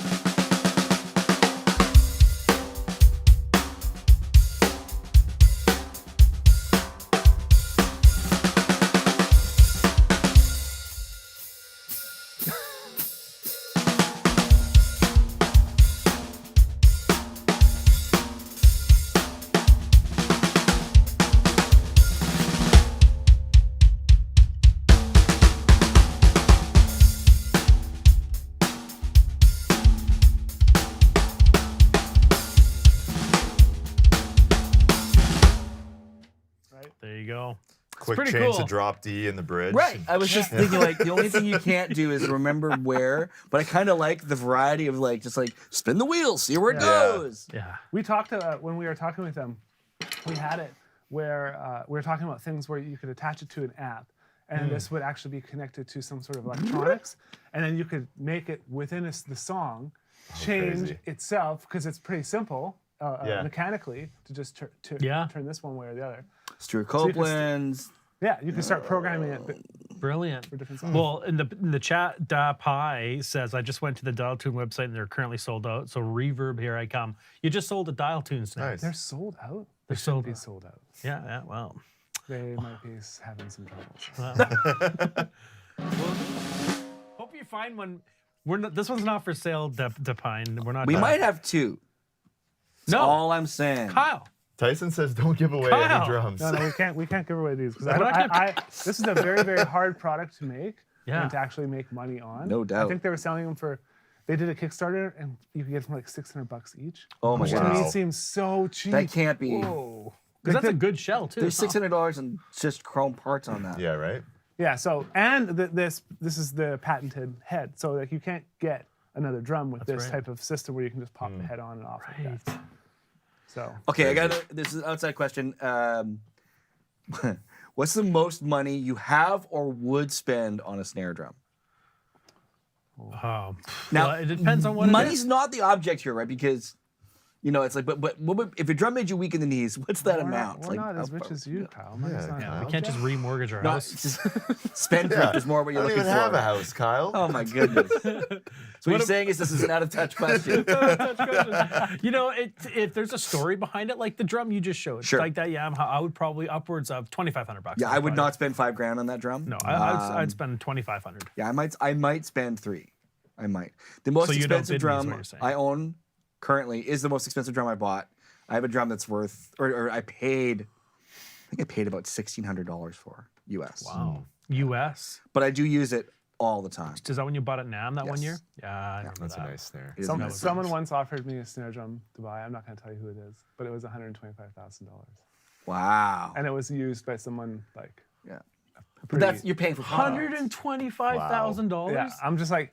There you go. Quick pretty change cool. to drop D in the bridge. Right. I was just thinking like the only thing you can't do is remember where, but I kind of like the variety of like just like spin the wheel, see where it goes. Yeah. We talked when we were talking with them. We had it where we were talking about things where you could attach it to an app, and this would actually be connected to some sort of electronics, and then you could make it within the song change crazy. itself because it's pretty simple Yeah. mechanically to just Yeah. turn this one way or the other. Stuart you can Copeland's. Yeah, you can start programming it Brilliant. for different songs. Well, in the chat, Da Pi says, I just went to the Dial Tune website and they're currently sold out. So reverb, here I come. You just sold a Dial Tune snare. Nice. They're sold out. They're They sold shouldn't be out. sold out. Yeah, yeah, well. They might be having some troubles. Hope you find one. We're not, this one's not for sale, Depine. We're not. We might have two. That's No. all I'm saying. Kyle. Tyson says don't give away Kyle. any drums. No, we can't give away these because We're not gonna- this is a very, very hard product to make Yeah. and to actually make money on. No I doubt. think they were selling them for. They did a Kickstarter and you could get them for like $600 each. Oh my Which to me God. seems so cheap. That can't be. Whoa. Because Like that's a the- good shell, too. There's $600 and just chrome parts on that. Yeah, right? Yeah. So and this is the patented head. So like you can't get another drum with this right. type of system where you can just pop the head on and off like that. So Okay, I got this is an outside question. What's the most money you have or would spend on a snare drum? Now, Now, it depends on what money's it is. not the object here, right? Because it's like, but what would, if your drum made you weak in the knees, what's that we're amount? Not, we're like, not as how rich far- as you, Kyle. Money's Yeah, not Kyle. an We can't just object. remortgage our No, house. it's just spendthrift is more what I you're don't looking even for. have a house, Kyle. Oh my goodness. So what you're saying is this is an out of touch question. If there's a story behind it, like the drum you just showed, Sure. like that Yamaha, I would probably upwards of $2,500. Yeah, I would not spend $5,000 on that drum. No, I'd spend $2,500. Yeah, I might spend $3,000. I might. The most So you don't expensive bid me is what drum you're saying. I own currently is the most expensive drum I bought. I have a drum that's worth, or I paid, I think I paid about $1,600 for US. Wow. US. But I do use it all the time. Is that when you bought it NAM that one Yes. year? Yeah, I remember That's a that. nice snare. It is nice. Someone once offered me a snare drum to buy. I'm not going to tell you who it is, but it was $125,000, Wow. and it was used by someone like. Yeah. But pretty- that's you're paying for product. $125,000? Yeah, I'm just like,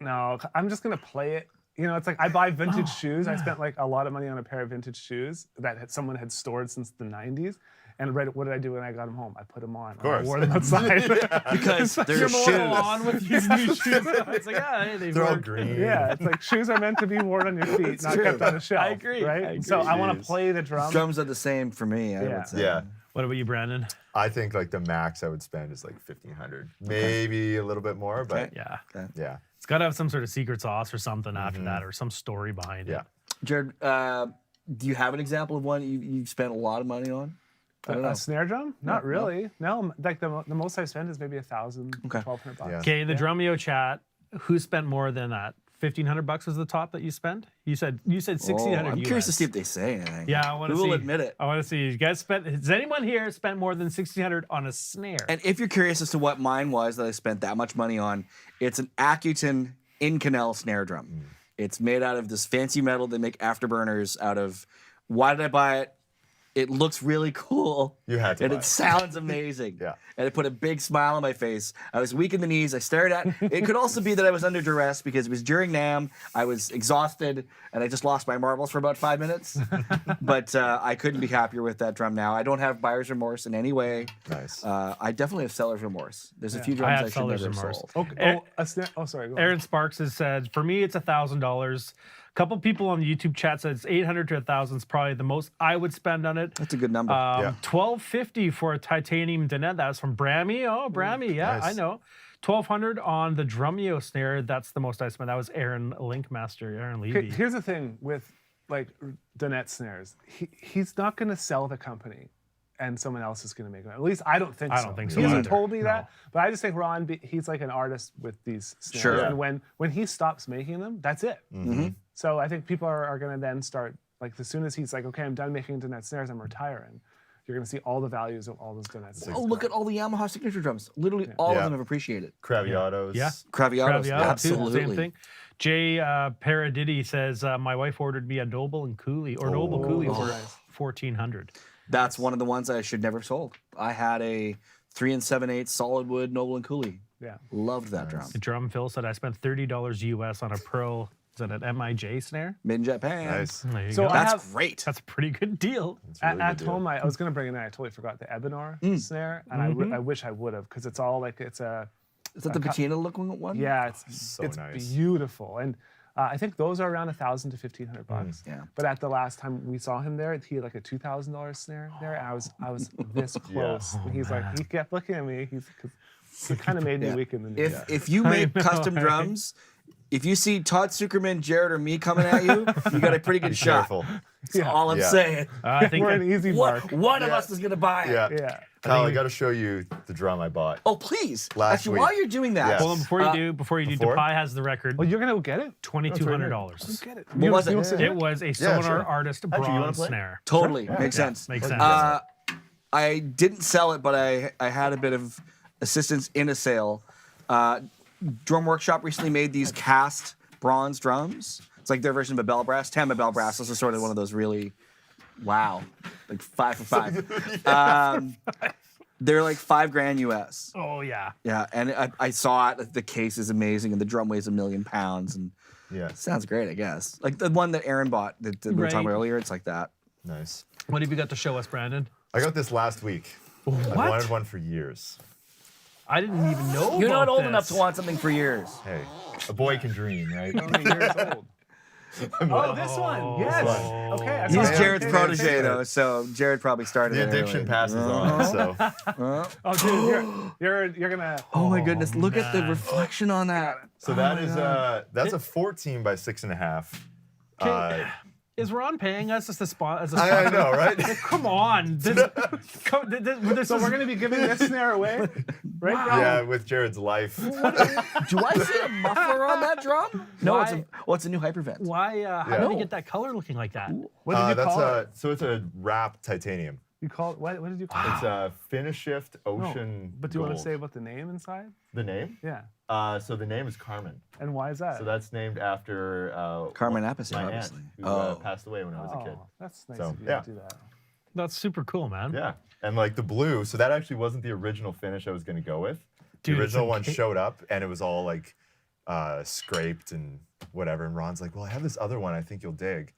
no, I'm just gonna play it. It's like I buy vintage shoes. I spent like a lot of money on a pair of vintage shoes that someone had stored since the 90s. And what did I do when I got them home? I put them on. Of course. I wore them outside. Because they're You're shoes. mowing the lawn with these new shoes. It's like, hey, they've They're all worked. green. Yeah, it's like shoes are meant to be worn on your feet, not kept on a shelf. I agree, Right? I agree. So I want Jeez. to play the drum. Drums are the same for me, I Yeah. would say. Yeah. What about you, Brandon? I think like the max I would spend is like $1,500. Maybe a little bit more, but Yeah. yeah. It's got to have some sort of secret sauce or something after that or some story behind Yeah. it. Jared, do you have an example of one you've spent a lot of money on? I don't know. A snare drum? Not really. No, like the most I spend is maybe $1,000, Okay. $1,200. Yeah. Okay, in the Drumeo chat, who spent more than that? $1,500 was the top that you spent? You said Oh, 1,600. I'm curious to see if they say anything. Yeah, I want to see. Who will admit it? I want to see. You guys spent? Has anyone here spent more than 1,600 on a snare? And if you're curious as to what mine was that I spent that much money on, it's an Accuton Inconel snare drum. It's made out of this fancy metal they make afterburners out of. Why did I buy it? It looks really cool. You had to And buy it it. sounds amazing. Yeah. And it put a big smile on my face. I was weak in the knees. I stared at it. Could also be that I was under duress because it was during NAMM. I was exhausted and I just lost my marbles for about 5 minutes. But I couldn't be happier with that drum now. I don't have buyer's remorse in any way. Nice. I definitely have seller's remorse. There's a few I drums have I should seller's never have remorse. sold. Okay. A snare. Oh, sorry. Go on. Aaron Sparks has said, for me, it's $1,000. A couple people on the YouTube chat said it's 800 to 1,000 is probably the most I would spend on it. That's a good number. Yeah. $1,250 for a titanium dinette. That was from Brammy. Oh, Brammy. Yeah, nice. I know. $1,200 on the Drumeo snare. That's the most I spent. That was Aaron Linkmaster, Aaron Levy. Here's the thing with like Donette snares. He's not going to sell the company, and someone else is going to make it. At least I don't think so. I don't think so He hasn't either. told me that, but I just think Ron. He's like an artist with these snares, Sure. and when he stops making them, that's it. So I think people are going to then start like as soon as he's like, okay, I'm done making Donette snares, I'm retiring. You're going to see all the values of all those Donette snares. Oh, look at all the Yamaha signature drums. Literally all of Yeah. them have appreciated. Craviottos. Yeah. Craviottos, Craviotto, absolutely. too, same thing. Jay Paradiddy says, my wife ordered me a Noble and Cooley, or Noble Cooley for nice. $1,400. That's one of the ones I should never have sold. I had a 3 7/8 solid wood Noble and Cooley. Yeah. Loved that drum. The drum Phil said, I spent $30 US on a Pearl, is that an MIJ snare? Made in Japan. Nice. There you So go. I That's have great. That's a pretty good deal. It's a really at good deal. home. I was going to bring it in. I totally forgot the Ebenor snare, and I wish I would have because it's all like it's a. Is that the patina looking one? Yeah, it's So it's nice. beautiful, and I think those are around $1,000 to $1,500. Yeah. But at the last time we saw him there, he had like a $2,000 snare there, and I was this close. And he's like, he kept looking at me. He kind of made me Yeah. weak in the knees. If you make custom drums, if you see Todd Zuckerman, Jared, or me coming at you, you got a pretty good shot. Careful. That's all I'm Yeah. saying. I think We're an easy mark. One of us is gonna buy it. Yeah. Yeah. Kyle, I got to show you the drum I bought. Oh, please. Last Actually, week. while you're doing that, Yes. Hold on, before you do, before? Depai has the record. Oh, you're gonna go get it? $2,200. Get it. What was it? It was a Sonar sure. Artist Actually, you wanna bronze play? snare. totally makes sense. Makes sense. I didn't sell it, but I had a bit of assistance in a sale. Drum Workshop recently made these cast bronze drums. It's like their version of a bell brass. Tama bell brass. This is sort of one of those really, wow, like 5 for 5. They're like $5,000 US. Oh, yeah. Yeah, and I saw it. The case is amazing, and the drum weighs 1,000,000 pounds, and Yeah. sounds great, I guess. Like the one that Aaron bought that we were talking Right. about earlier. It's like that. Nice. What have you got to show us, Brandon? I got this last week. I've What? wanted one for years. I didn't even know You're about not old this. enough to want something for years. Hey, a boy can dream, right? How many years old? Oh, this one. Yes. This Okay. I He's saw it. Jared's Okay. protege, though, so Jared probably started The it addiction early. passes on. So Oh, dude, you're gonna. Oh my goodness! Look at the reflection on that. so that is that's a 14 by 6.5. Is Ron paying us as a spot? As a I know, right? Come on. This So is- we're gonna be giving this snare away, right now. Yeah, with Jared's life. Do I see a muffler on that drum? No, it's a new hypervent. Why? How did he get that color looking like that? What did you That's call it? so it's a wrap titanium. You call it what? What did you call It's a Finish Shift Ocean. But do you want to Gold. say about the name inside? the name? Yeah. So the name is Carmen. And why is that? So that's named after Carmen my Appice, aunt, obviously. who Oh. passed away when I was a kid. Oh, that's nice So, of you yeah. to do that. That's super cool, man. Yeah, and like the blue. So that actually wasn't the original finish I was gonna go with. Dude, The it's original one okay. showed up and it was all like scraped and whatever. And Ron's like, "Well, I have this other one I think you'll dig,"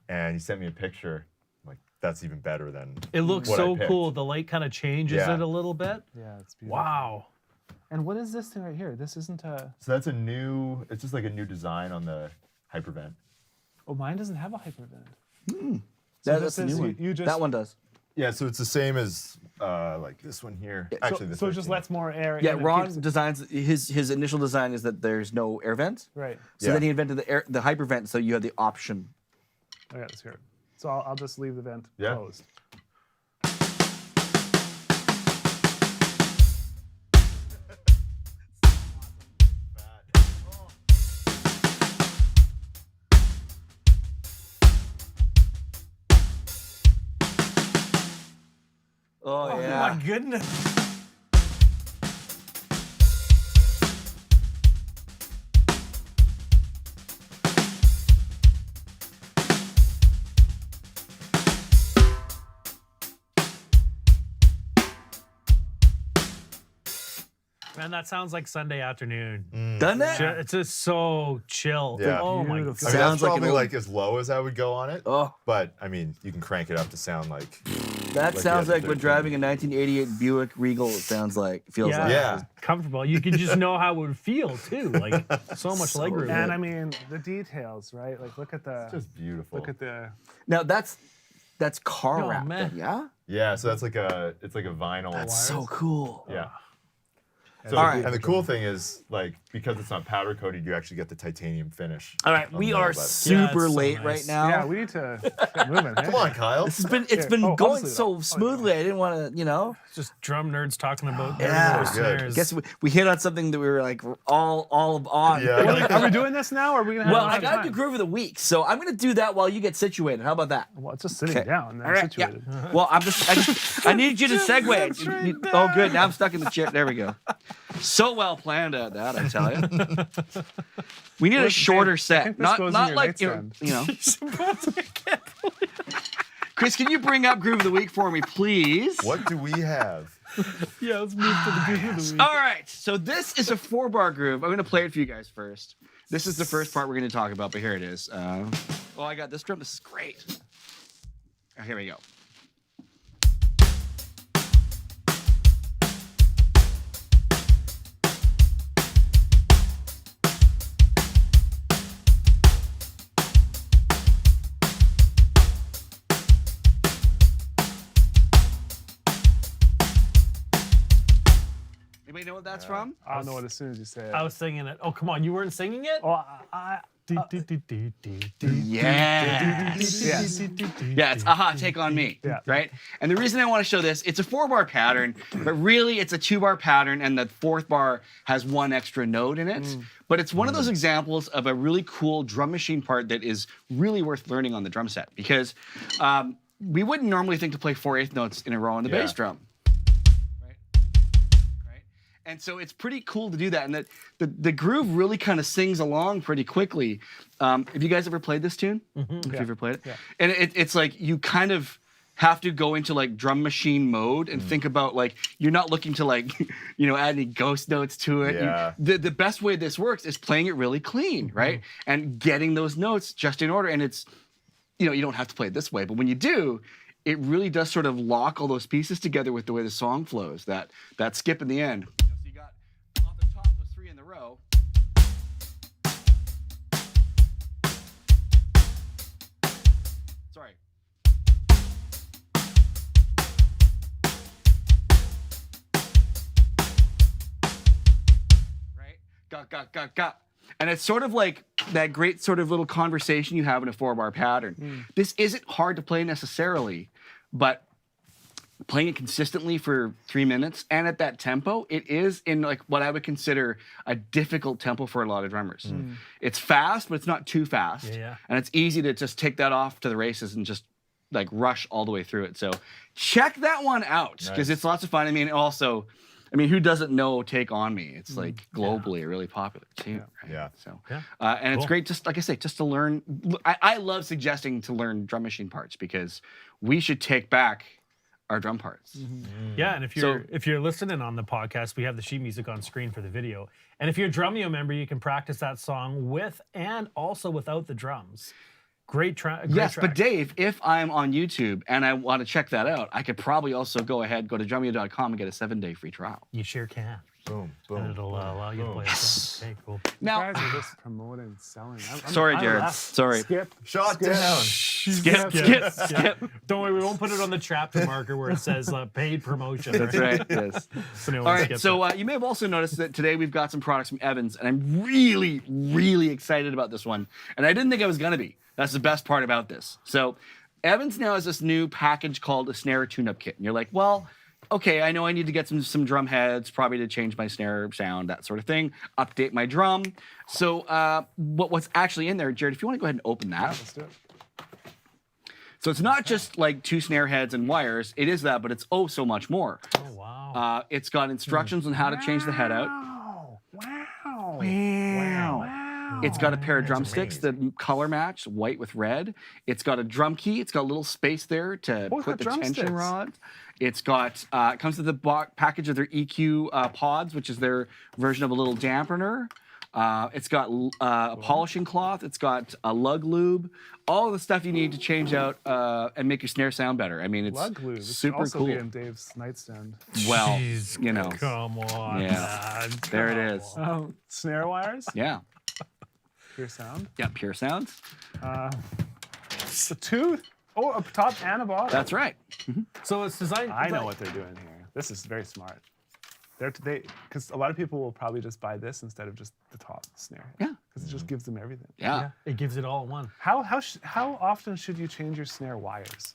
and he sent me a picture. I'm like, that's even better than It looks what I so picked. cool. The light kind of changes Yeah. it a little bit. Yeah, it's beautiful. Wow. And what is this thing right here? This isn't a. So that's a new. It's just like a new design on the hypervent. Oh, mine doesn't have a hypervent. That's this the is- new one. you just- that one does. Yeah, so it's the same as like this one here. Actually, the So it just 13. lets more air. Yeah, in and Ron keeps it- designs his initial design is that there's no air vent. Right. So Yeah. then he invented the hypervent, so you have the option. Okay, let's hear it. So I'll just leave the vent Yeah. closed. Oh, Oh yeah. my goodness. Man, that sounds like Sunday afternoon. Doesn't it? It's just so chill. Yeah. Oh my Beautiful. god. I mean, Sounds that's like an probably old- like as low as I would go on it. Oh, But I mean, you can crank it up to sound like. that Like sounds you had like the what 13. driving a 1988 Buick Regal sounds like. Feels Yeah. like. Yeah. Comfortable. You can just know how it would feel too. Like so much legroom. And I mean the details, right? Like look at the Just beautiful. look at the Now that's car Oh, wrap. man. Then, yeah. Yeah, so that's like a vinyl. That's so cool. Yeah. So, All right. and the cool thing is, like, because it's not powder coated, you actually get the titanium finish. All right, on we the are metal bed. super it's so late nice. right now. yeah. We need to get moving. Come on, Kyle. It's been Oh, going obviously so not. smoothly. I didn't want to, Just drum nerds talking about Yeah. their Good. snares. Guess we hit on something that we were like all on. Yeah. Are we doing this now? Or are we gonna have Well, another I got to time? do groove of the week, so I'm gonna do that while you get situated. How about that? Well, it's just sitting Okay. down. All right. Yeah. Situated. Well, I need you to segue. Oh, good. Now I'm stuck in the chair. There we go. So well planned at that, I tell you. We need a Well, shorter I set, think this not goes in not your like nightstand. you know. Chris, can you bring up groove of the week for me, please? What do we have? Yeah, let's move to the groove of the week. All right, so this is a 4-bar groove. I'm going to play it for you guys first. This is the first part we're going to talk about, but here it is. Oh, I got this drum. This is great. Oh, here we go. Anybody know what that's from? I'll know it as soon as you say it. I was singing it. Oh, come on. You weren't singing it? Oh, Yeah. yeah. Yeah, it's Aha, Take On Me, Yeah. right? And the reason I want to show this, it's a 4-bar pattern, but really it's a 2-bar pattern, and the 4th bar has 1 extra note in it. But it's one of those examples of a really cool drum machine part that is really worth learning on the drum set, because we wouldn't normally think to play 4/8 notes in a row on the Yeah. bass drum. And so it's pretty cool to do that, and that the groove really kind of sings along pretty quickly. Have you guys ever played this tune? Have you ever played it? Yeah. And it's like you kind of have to go into like drum machine mode and think about like you're not looking to like add any ghost notes to it. Yeah. The best way this works is playing it really clean, right? And getting those notes just in order. And it's you don't have to play it this way, but when you do, it really does sort of lock all those pieces together with the way the song flows. That skip in the end. So you got off the top those 3 in the row. Sorry. Right? Got. And it's sort of like that great sort of little conversation you have in a 4-bar pattern. This isn't hard to play necessarily, but playing it consistently for 3 minutes and at that tempo, it is in like what I would consider a difficult tempo for a lot of drummers. It's fast, but it's not too fast. Yeah. And it's easy to just take that off to the races and just like rush all the way through it. So check that one out because Nice. it's lots of fun. I mean, who doesn't know Take On Me? It's like globally a really popular tune. Right? Yeah. So, Yeah. and it's Cool. great, just like I say, just to learn. I love suggesting to learn drum machine parts because we should take back our drum parts. Yeah, and if you're listening on the podcast, we have the sheet music on screen for the video. And if you're a Drumeo member, you can practice that song with and also without the drums. Great track. Yes, but Dave, if I'm on YouTube and I want to check that out, I could probably also go to drumeo.com and get a 7-day free trial. You sure can. Boom, And boom. it'll allow you to play a song. Okay, cool. Now, You guys are just promoting, selling. sorry, I'm Jared. left. Sorry. Skip. Shot down. Skip. Don't worry, we won't put it on the chapter marker where it says paid promotion. That's right. Yes. So no All one right. skips So it. you may have also noticed that today we've got some products from Evans, and I'm really, really excited about this one. And I didn't think I was gonna be. That's the best part about this. So Evans now has this new package called a Snare tuneup kit, and you're like, well, okay, I know I need to get some drum heads, probably to change my snare sound, that sort of thing, update my drum. So what's actually in there, Jared? If you want to go ahead and open that. Let's do it. So it's not just like 2 snare heads and wires. It is that, but it's oh so much more. Oh wow. It's got instructions on how to change the head out. Wow. Wow. It's got a pair of drumsticks that color match, white with red. It's got a drum key. It's got a little space there to Oh, it's put got the tension drumsticks. rod. It's got, it comes with the package of their EQ pods, which is their version of a little dampener. It's got a polishing cloth. It's got a lug lube. All the stuff you need to change out and make your snare sound better. I mean, it's Lug lube. This super could also cool. be in Dave's nightstand. Well, Jeez, you know, Come on. Yeah. man, there come it is. on. Oh, snare wires. Yeah, Pure sound. yeah, pure sounds. The two. Oh, a top and a bottom. That's right. So it's designed. I know what they're doing here. This is very smart. Because a lot of people will probably just buy this instead of just the top snare. Yeah. Because it just gives them everything. Yeah. It gives it all in one. How often should you change your snare wires?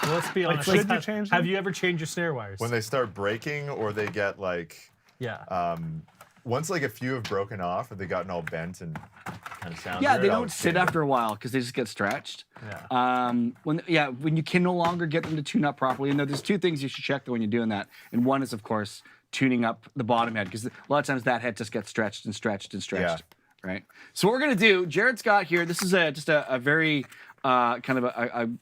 Well, let's be honest. should you change them? Have you ever changed your snare wires? When they start breaking or they get like, yeah. once like a few have broken off or they gotten all bent and kind of sound Yeah, weird, they I'll don't sit change them. after a while because they just get stretched. Yeah. When you can no longer get them to tune up properly, and there's 2 things you should check when you're doing that. And one is, of course, tuning up the bottom head because a lot of times that head just gets stretched and stretched and stretched. Right. So what we're gonna do, Jared's got here. This is just a very kind of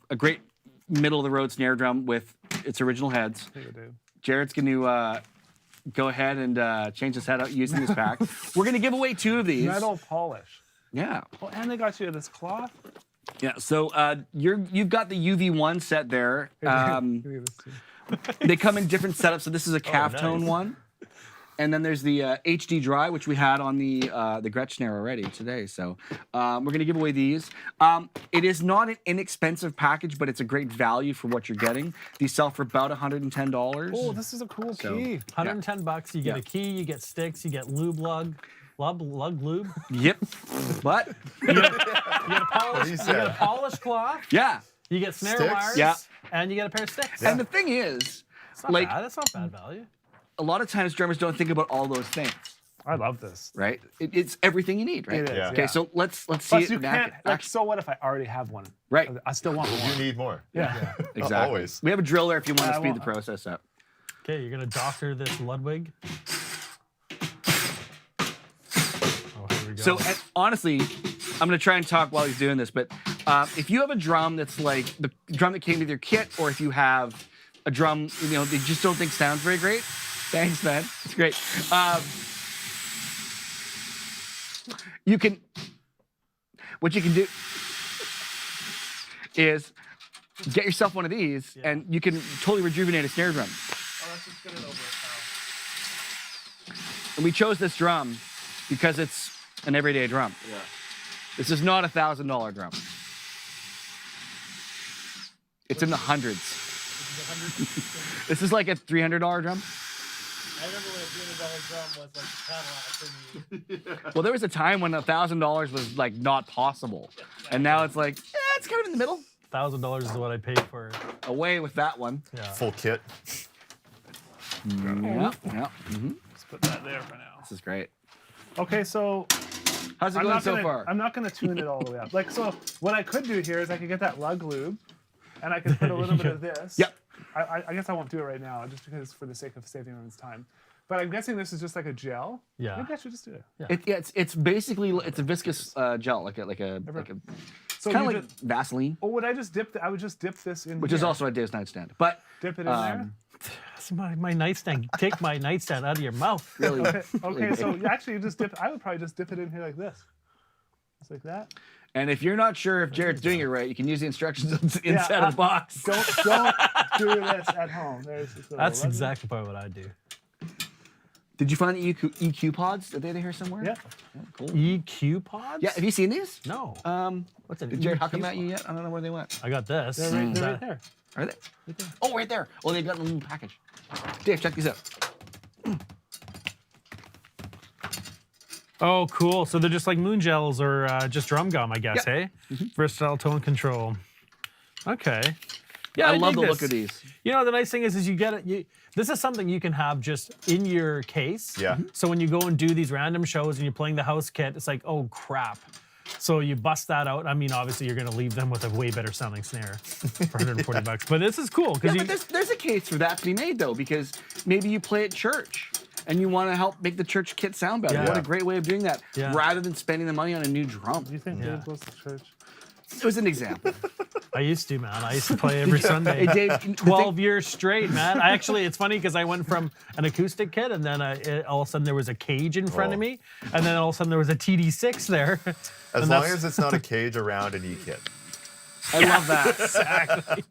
a great middle of the road snare drum with its original heads. Here, dude. Jared's going to go ahead and change his head out using this pack. We're going to give away 2 of these. Metal polish. Yeah. Oh, and they got you this cloth. Yeah. So you've got the UV1 set there. Give me this too. They come in different setups. So this is a calf nice. tone one. And then there's the HD dry, which we had on the Gretsch Snare already today. So we're going to give away these. It is not an inexpensive package, but it's a great value for what you're getting. These sell for about $110. Oh, this is a cool key. $110. You get Yeah. a key. You get sticks. You get lube lug lube. Yep. What? You get a polish. You get a polished cloth. Yeah. You get snare Sticks? wires. Yeah. And you get a pair of sticks. And the thing is, It's not like bad. That's not bad value. a lot of times drummers don't think about all those things, I love this. right? It's everything you need, right? It is, Yeah. Okay, yeah. so let's see Plus, it you in can't. action. Like, so what if I already have one? Right. I still want more. You need more. Yeah. Exactly. Always. We have a drill there if you want to I speed want- the process up. Okay, you're gonna doctor this Ludwig. Oh, here we go. So honestly, I'm gonna try and talk while he's doing this, but if you have a drum that's like the drum that came with your kit, or if you have a drum, you know, they just don't think sounds very great. Thanks, man. It's great. What you can do is get yourself one of these, and you can totally rejuvenate a snare drum. And we chose this drum because it's an everyday drum. Yeah. This is not a $1,000 drum. It's in the hundreds. This is like a $300 drum. I remember when a $300 drum was like a Cadillac for me. Well, there was a time when $1,000 was like not possible, and now it's like, it's kind of in the middle. $1,000 is what I paid for it. Away with that one. Yeah. Full kit. Yeah, yeah. Let's put that there for now. This is great. Okay, so How's it going so far? I'm not gonna tune it all the way up. Like, so what I could do here is I could get that lug lube, and I could put a little bit of this. Yep. I guess I won't do it right now, just because for the sake of saving everyone's time. But I'm guessing this is just like a gel. Yeah. Maybe I should just do it. It's basically it's a viscous gel, like a So kind of you like just, Vaseline, or would I just dip? I would just dip this in. which is here. also a Dave's nightstand. But dip it in there. That's my nightstand. Take my nightstand out of your mouth. really, Okay, so actually, you just dip. I would probably just dip it in here like this, just like that. and if you're not sure if Jared's doing it right, you can use the instructions inside of the box. Don't do this at home. There's this little That's lug lube. exactly probably what I do. Did you find the EQ pods? Are they here somewhere? Yeah. Cool. EQ pods? Yeah. Have you seen these? No. What's an Did Jared huck EQ them at you pod? yet? I don't know where they went. I got this. They're right there. Are they? Oh, right there. Oh, they got a little package. Dave, check these out. Oh, cool. So they're just like moon gels or just drum gum, I guess, Yeah. hey? Versatile tone control. Okay. Yeah, I love dig the look this. of these. You know, the nice thing is you get it. This is something you can have just in your case. Yeah. So when you go and do these random shows and you're playing the house kit, it's like, oh crap. So you bust that out. I mean, obviously you're going to leave them with a way better sounding snare for $140. But this is cool because Yeah, but there's a case for that to be made though, because maybe you play at church and you want to help make the church kit sound better. Yeah. What a great way of doing that, Yeah. rather than spending the money on a new drum. Do you think Dave goes to church? It was an example. I used to, man. I used to play every Sunday. Hey, Dave, the 12 thing- years straight, man. I actually, it's funny because I went from an acoustic kit and then all of a sudden there was a cage in front of me. And then all of a sudden there was a TD6 there. As And long that's- as it's not a cage around an E-kit. I love that. Exactly.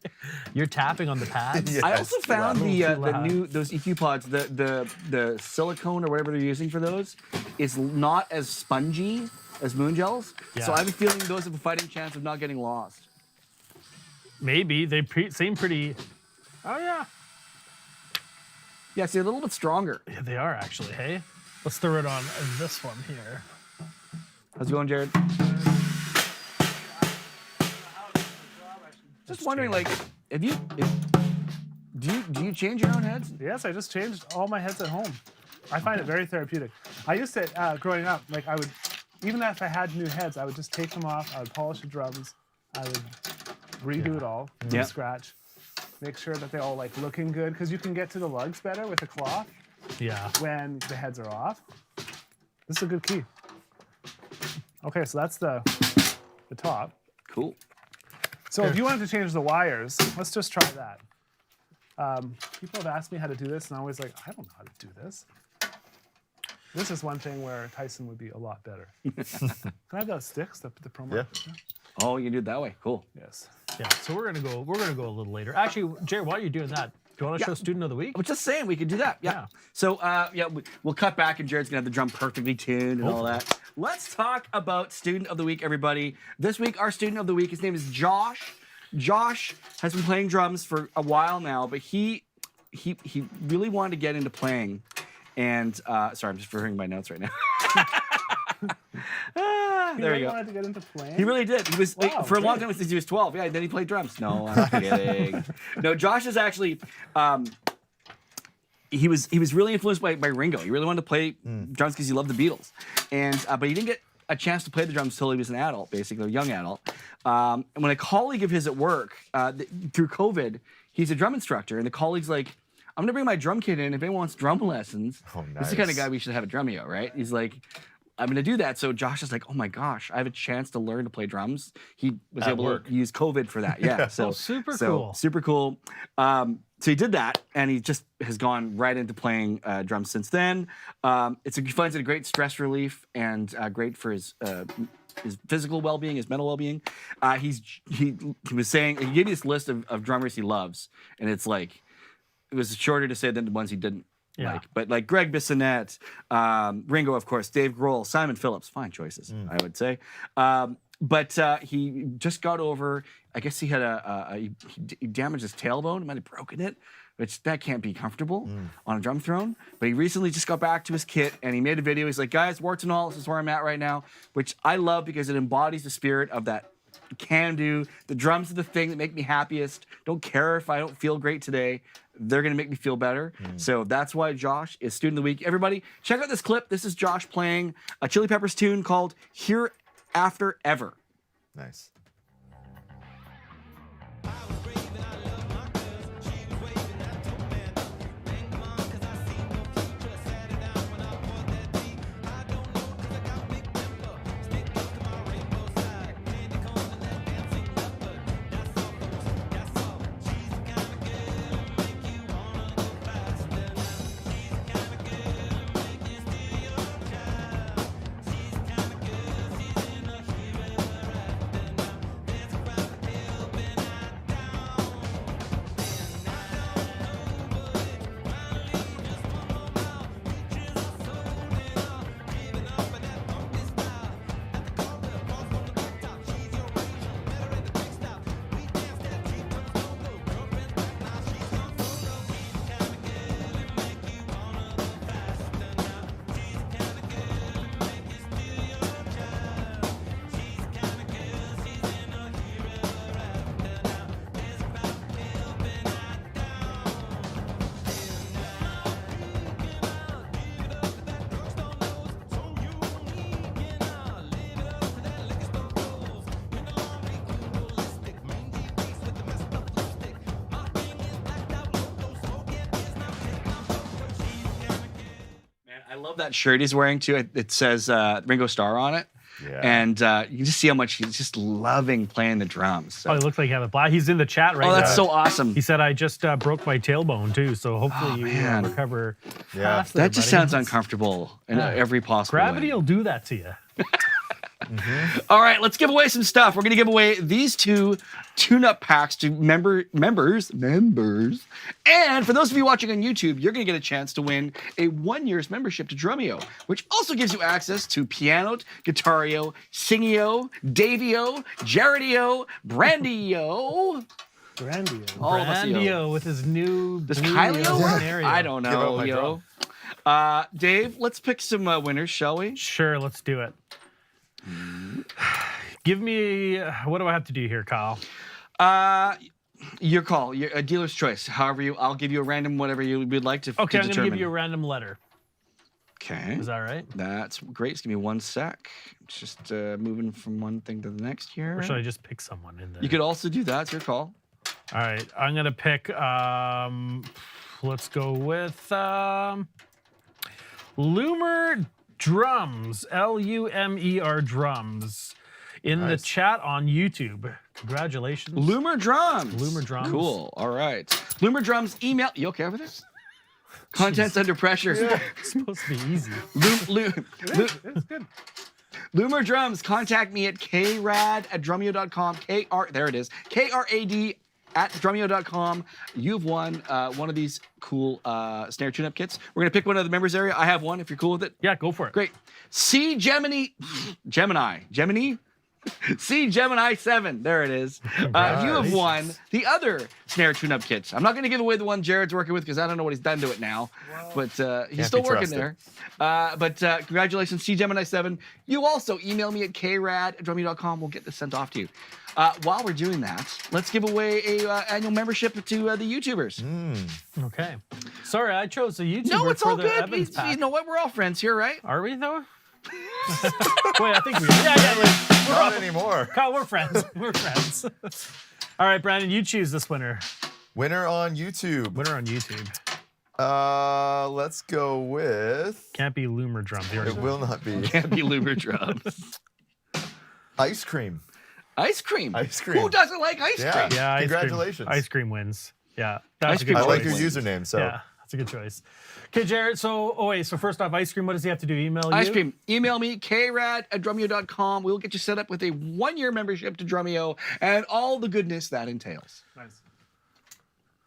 You're tapping on the pads. I also found Too the loud. new those EQ pods, the silicone or whatever they're using for those, is not as spongy as moon gels. Yeah. So I have a feeling those have a fighting chance of not getting lost. Maybe. They seem pretty. Oh, yeah. Yeah, see, a little bit stronger. Yeah, they are actually. Hey, let's throw it on this one here. How's it going, Jared? Just wondering, like, do you change your own heads? Yes, I just changed all my heads at home. I find it very therapeutic. I used to, growing up, like I would, even if I had new heads, I would just take them off, I would polish the drums, I would redo it all from Yeah. scratch, make sure that they're all like looking good, because you can get to the lugs better with a cloth Yeah. when the heads are off. This is a good key. Okay, so that's the top. Cool. So if you wanted to change the wires, let's just try that. People have asked me how to do this, and I'm always like, I don't know how to do this. This is one thing where Tyson would be a lot better. Can I have those sticks, the promo? Yeah. Oh, you can do it that way. Cool. Yes. Yeah. So we're gonna go a little later. Actually, Jared, while you're doing that, do you want to show Student of the Week? I was just saying we could do that. Yeah. Yeah. So we'll cut back, and Jared's gonna have the drum perfectly tuned and all that. Let's talk about Student of the Week, everybody. This week, our Student of the Week, his name is Josh. Josh has been playing drums for a while now, but he really wanted to get into playing. And sorry, I'm just reviewing my notes right now. There we He go. wanted to get into playing. He really did. He was like, Wow, for a long great. time since he was 12. Yeah, then he played drums. No, I'm kidding. No, Josh is actually he was really influenced by Ringo. He really wanted to play drums because he loved the Beatles, and but he didn't get a chance to play the drums until he was an adult, basically a young adult. And when a colleague of his at work through COVID, he's a drum instructor, and the colleague's like, I'm gonna bring my drum kit in if anyone wants drum lessons. Oh, This is the kind of nice. guy we should have at Drumeo, right? He's like, I'm gonna do that. So Josh is like, oh my gosh, I have a chance to learn to play drums. He was At able work. to use COVID for that. Yeah. So super cool. Super cool. So he did that, and he just has gone right into playing drums since then. He finds it a great stress relief and great for his physical well-being, his mental well-being. He was saying, he gave me this list of drummers he loves, and it's like, it was shorter to say than the ones he didn't Yeah. like. But like Greg Bissonette, Ringo, of course, Dave Grohl, Simon Phillips, fine choices, I would say. But he just got over, I guess he had he damaged his tailbone, he might have broken it, which that can't be comfortable on a drum throne. But he recently just got back to his kit, and he made a video. He's like, guys, warts and all, this is where I'm at right now, which I love because it embodies the spirit of that can do. The drums are the thing that make me happiest. Don't care if I don't feel great today. They're going to make me feel better. So that's why Josh is Student of the Week. Everybody, check out this clip. This is Josh playing a Chili Peppers tune called Here After Ever. Nice. love that shirt he's wearing too. It says Ringo Starr on it. Yeah. And you can just see how much he's just loving playing the drums. So. Oh, he looks like he had a blast. He's in the chat right now. Oh, that's so awesome. He said, I just broke my tailbone too, so hopefully you man. recover Yeah. fast there, That just buddy. sounds uncomfortable in every possible Gravity way. will do that to you. All right, let's give away some stuff. We're going to give away these 2 tune-up packs to members. And for those of you watching on YouTube, you're going to get a chance to win a 1-year's membership to Drumeo, which also gives you access to Piano, Guitario, Singio, Davio, Jaredio, Brandio. Grandio. All of us, yo. Brandio with his new Does blue Kylio work? scenario. I don't Give out know, my yo. Dave, let's pick some winners, shall we? Sure, let's do it. Give me, what do I have to do here, Kyle? Your call, your a dealer's choice. However, I'll give you a random whatever you would like to. Okay, to I'm going to determine. give you a random letter. Okay, Is that right? that's great. Just give me 1 sec. Just moving from one thing to the next here. Or should I just pick someone in there? You could also do that. It's your call. All right, I'm going to pick, let's go with Loomer Drums, Lumer Drums, in the Nice. chat on YouTube. Congratulations. Loomer Drums. Loomer Drums. Cool. All right. Loomer Drums email. You okay over this? Content's under pressure. It's supposed to be easy. It's good. Loomer Drums, contact me at krad@drumeo.com. There it is. KRAD@drumeo.com. You've won one of these cool snare tune-up kits. We're going to pick one of the members area. I have one if you're cool with it. Yeah, go for it. Great. Gemini. Gemini 7. There it is. You have won the other snare tune-up kits. I'm not going to give away the one Jared's working with because I don't know what he's done to it now. But he's still be working trusted. there. But congratulations, Gemini 7. You also email me at krad@drumeo.com. We'll get this sent off to you. While we're doing that, let's give away a annual membership to the YouTubers. Okay. Sorry, I chose a YouTuber No, it's for all the good. Evans pack. You know what? We're all friends here, right? Are we, though? Wait, I think we are. Yeah. Not anymore. Kyle, we're friends. We're friends. All right, Brandon, you choose this winner. Winner on YouTube. Winner on YouTube. Let's go with. Can't be Loomer Drums. You already It will not be. Can't be Loomer Drums. Ice cream. Ice cream. Ice cream. Who doesn't like ice Yeah. cream? Yeah, Congratulations. Ice cream wins. Yeah, that's Ice a good cream I like choice. your username, so. Yeah, that's a good choice. Okay, Jared. So first off, ice cream. What does he have to do? Email you. Ice cream. Email me, krad@drumeo.com. We'll get you set up with a 1-year membership to Drumeo and all the goodness that entails. Nice.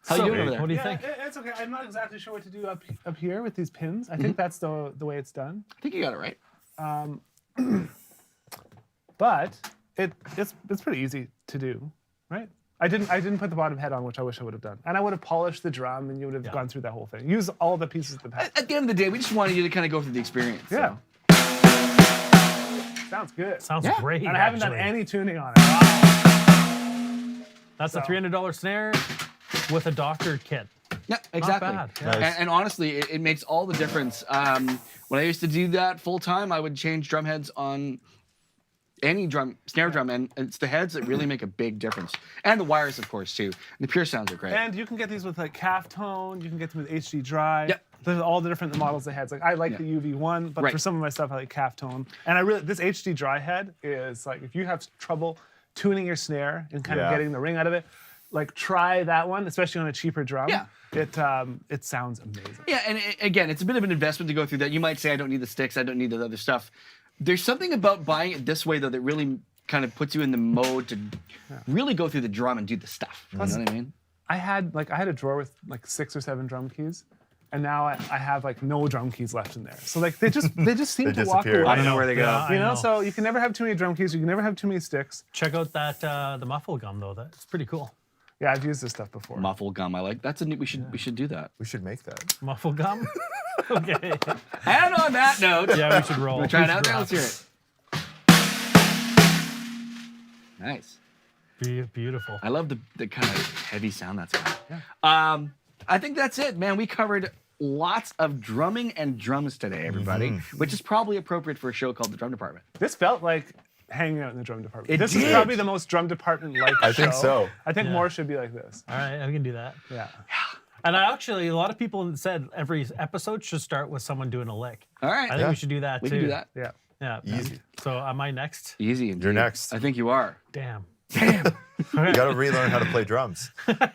How So, you doing over there? What do you Yeah, think? it's okay. I'm not exactly sure what to do up here with these pins. I think that's the way it's done. I think you got it right. But it's pretty easy to do, right? I didn't put the bottom head on, which I wish I would have done. And I would have polished the drum, and you would have gone through that whole thing. Use all the pieces of the pack. At the end of the day, we just wanted you to kind of go through the experience. so. Yeah. Sounds good. Sounds Yeah. great. And I haven't done actually. any tuning on it. That's a So. $300 snare with a doctored kit. Yeah, exactly. bad. Yeah. Nice. And honestly, it makes all the difference. When I used to do that full time, I would change drum heads on any snare drum, and it's the heads that really make a big difference. And the wires, of course, too. And the pure sounds are great. And you can get these with like calf tone. You can get them with HD dry. Yep. There's all the different models of heads. Like I like Yeah. the UV1, but Right. for some of my stuff, I like calf tone. And this HD dry head is like if you have trouble tuning your snare and kind of Yeah. getting the ring out of it, like try that one, especially on a cheaper drum. Yeah. It sounds amazing. Yeah, and again, it's a bit of an investment to go through that. You might say, I don't need the sticks, I don't need the other stuff. There's something about buying it this way, though, that really kind of puts you in the mode to really go through the drum and do the stuff. You know what I mean? I had a drawer with like 6 or 7 drum keys, and now I have like no drum keys left in there. So like they just seem They to walk disappear. away. I don't know where they go. Yeah, You I know, so you can never have too many drum keys. You can never have too many sticks. Check out that the muffle gum though. That's pretty cool. Yeah, I've used this stuff before. Muffle gum, I like. That's a neat. We should do that. We should make that. Muffle gum. Okay. And on that note, Yeah, we should roll. we're trying We out should now. Let's rock. hear it. Nice. Beautiful. I love the kind of heavy sound that's got. I think that's it, man. We covered lots of drumming and drums today, everybody, which is probably appropriate for a show called The Drum Department. This felt like hanging out in the drum department. It This did. is probably the most drum department like I think show. so. I think Yeah. more should be like this. All right, I can do that. Yeah. And I actually, a lot of people said every episode should start with someone doing a lick. All right. I think we should do that We too. can do that. Yeah. Yeah. Easy. So am I next? Easy. Indeed. You're next. I think you are. Damn. You got to relearn how to play drums. You guys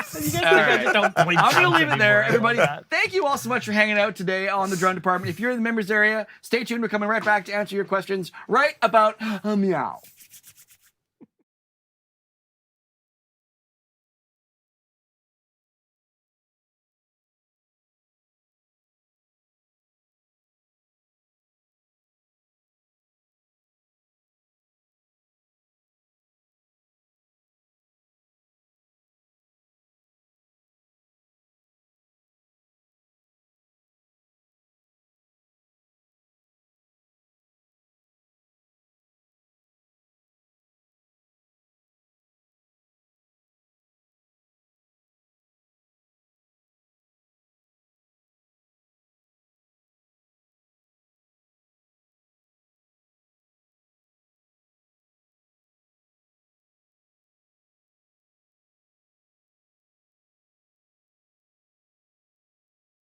think All I right. just don't play I'm going to drums leave it there, anymore? I love everybody. that. Thank you all so much for hanging out today on the drum department. If you're in the members area, stay tuned. We're coming right back to answer your questions right about a meow.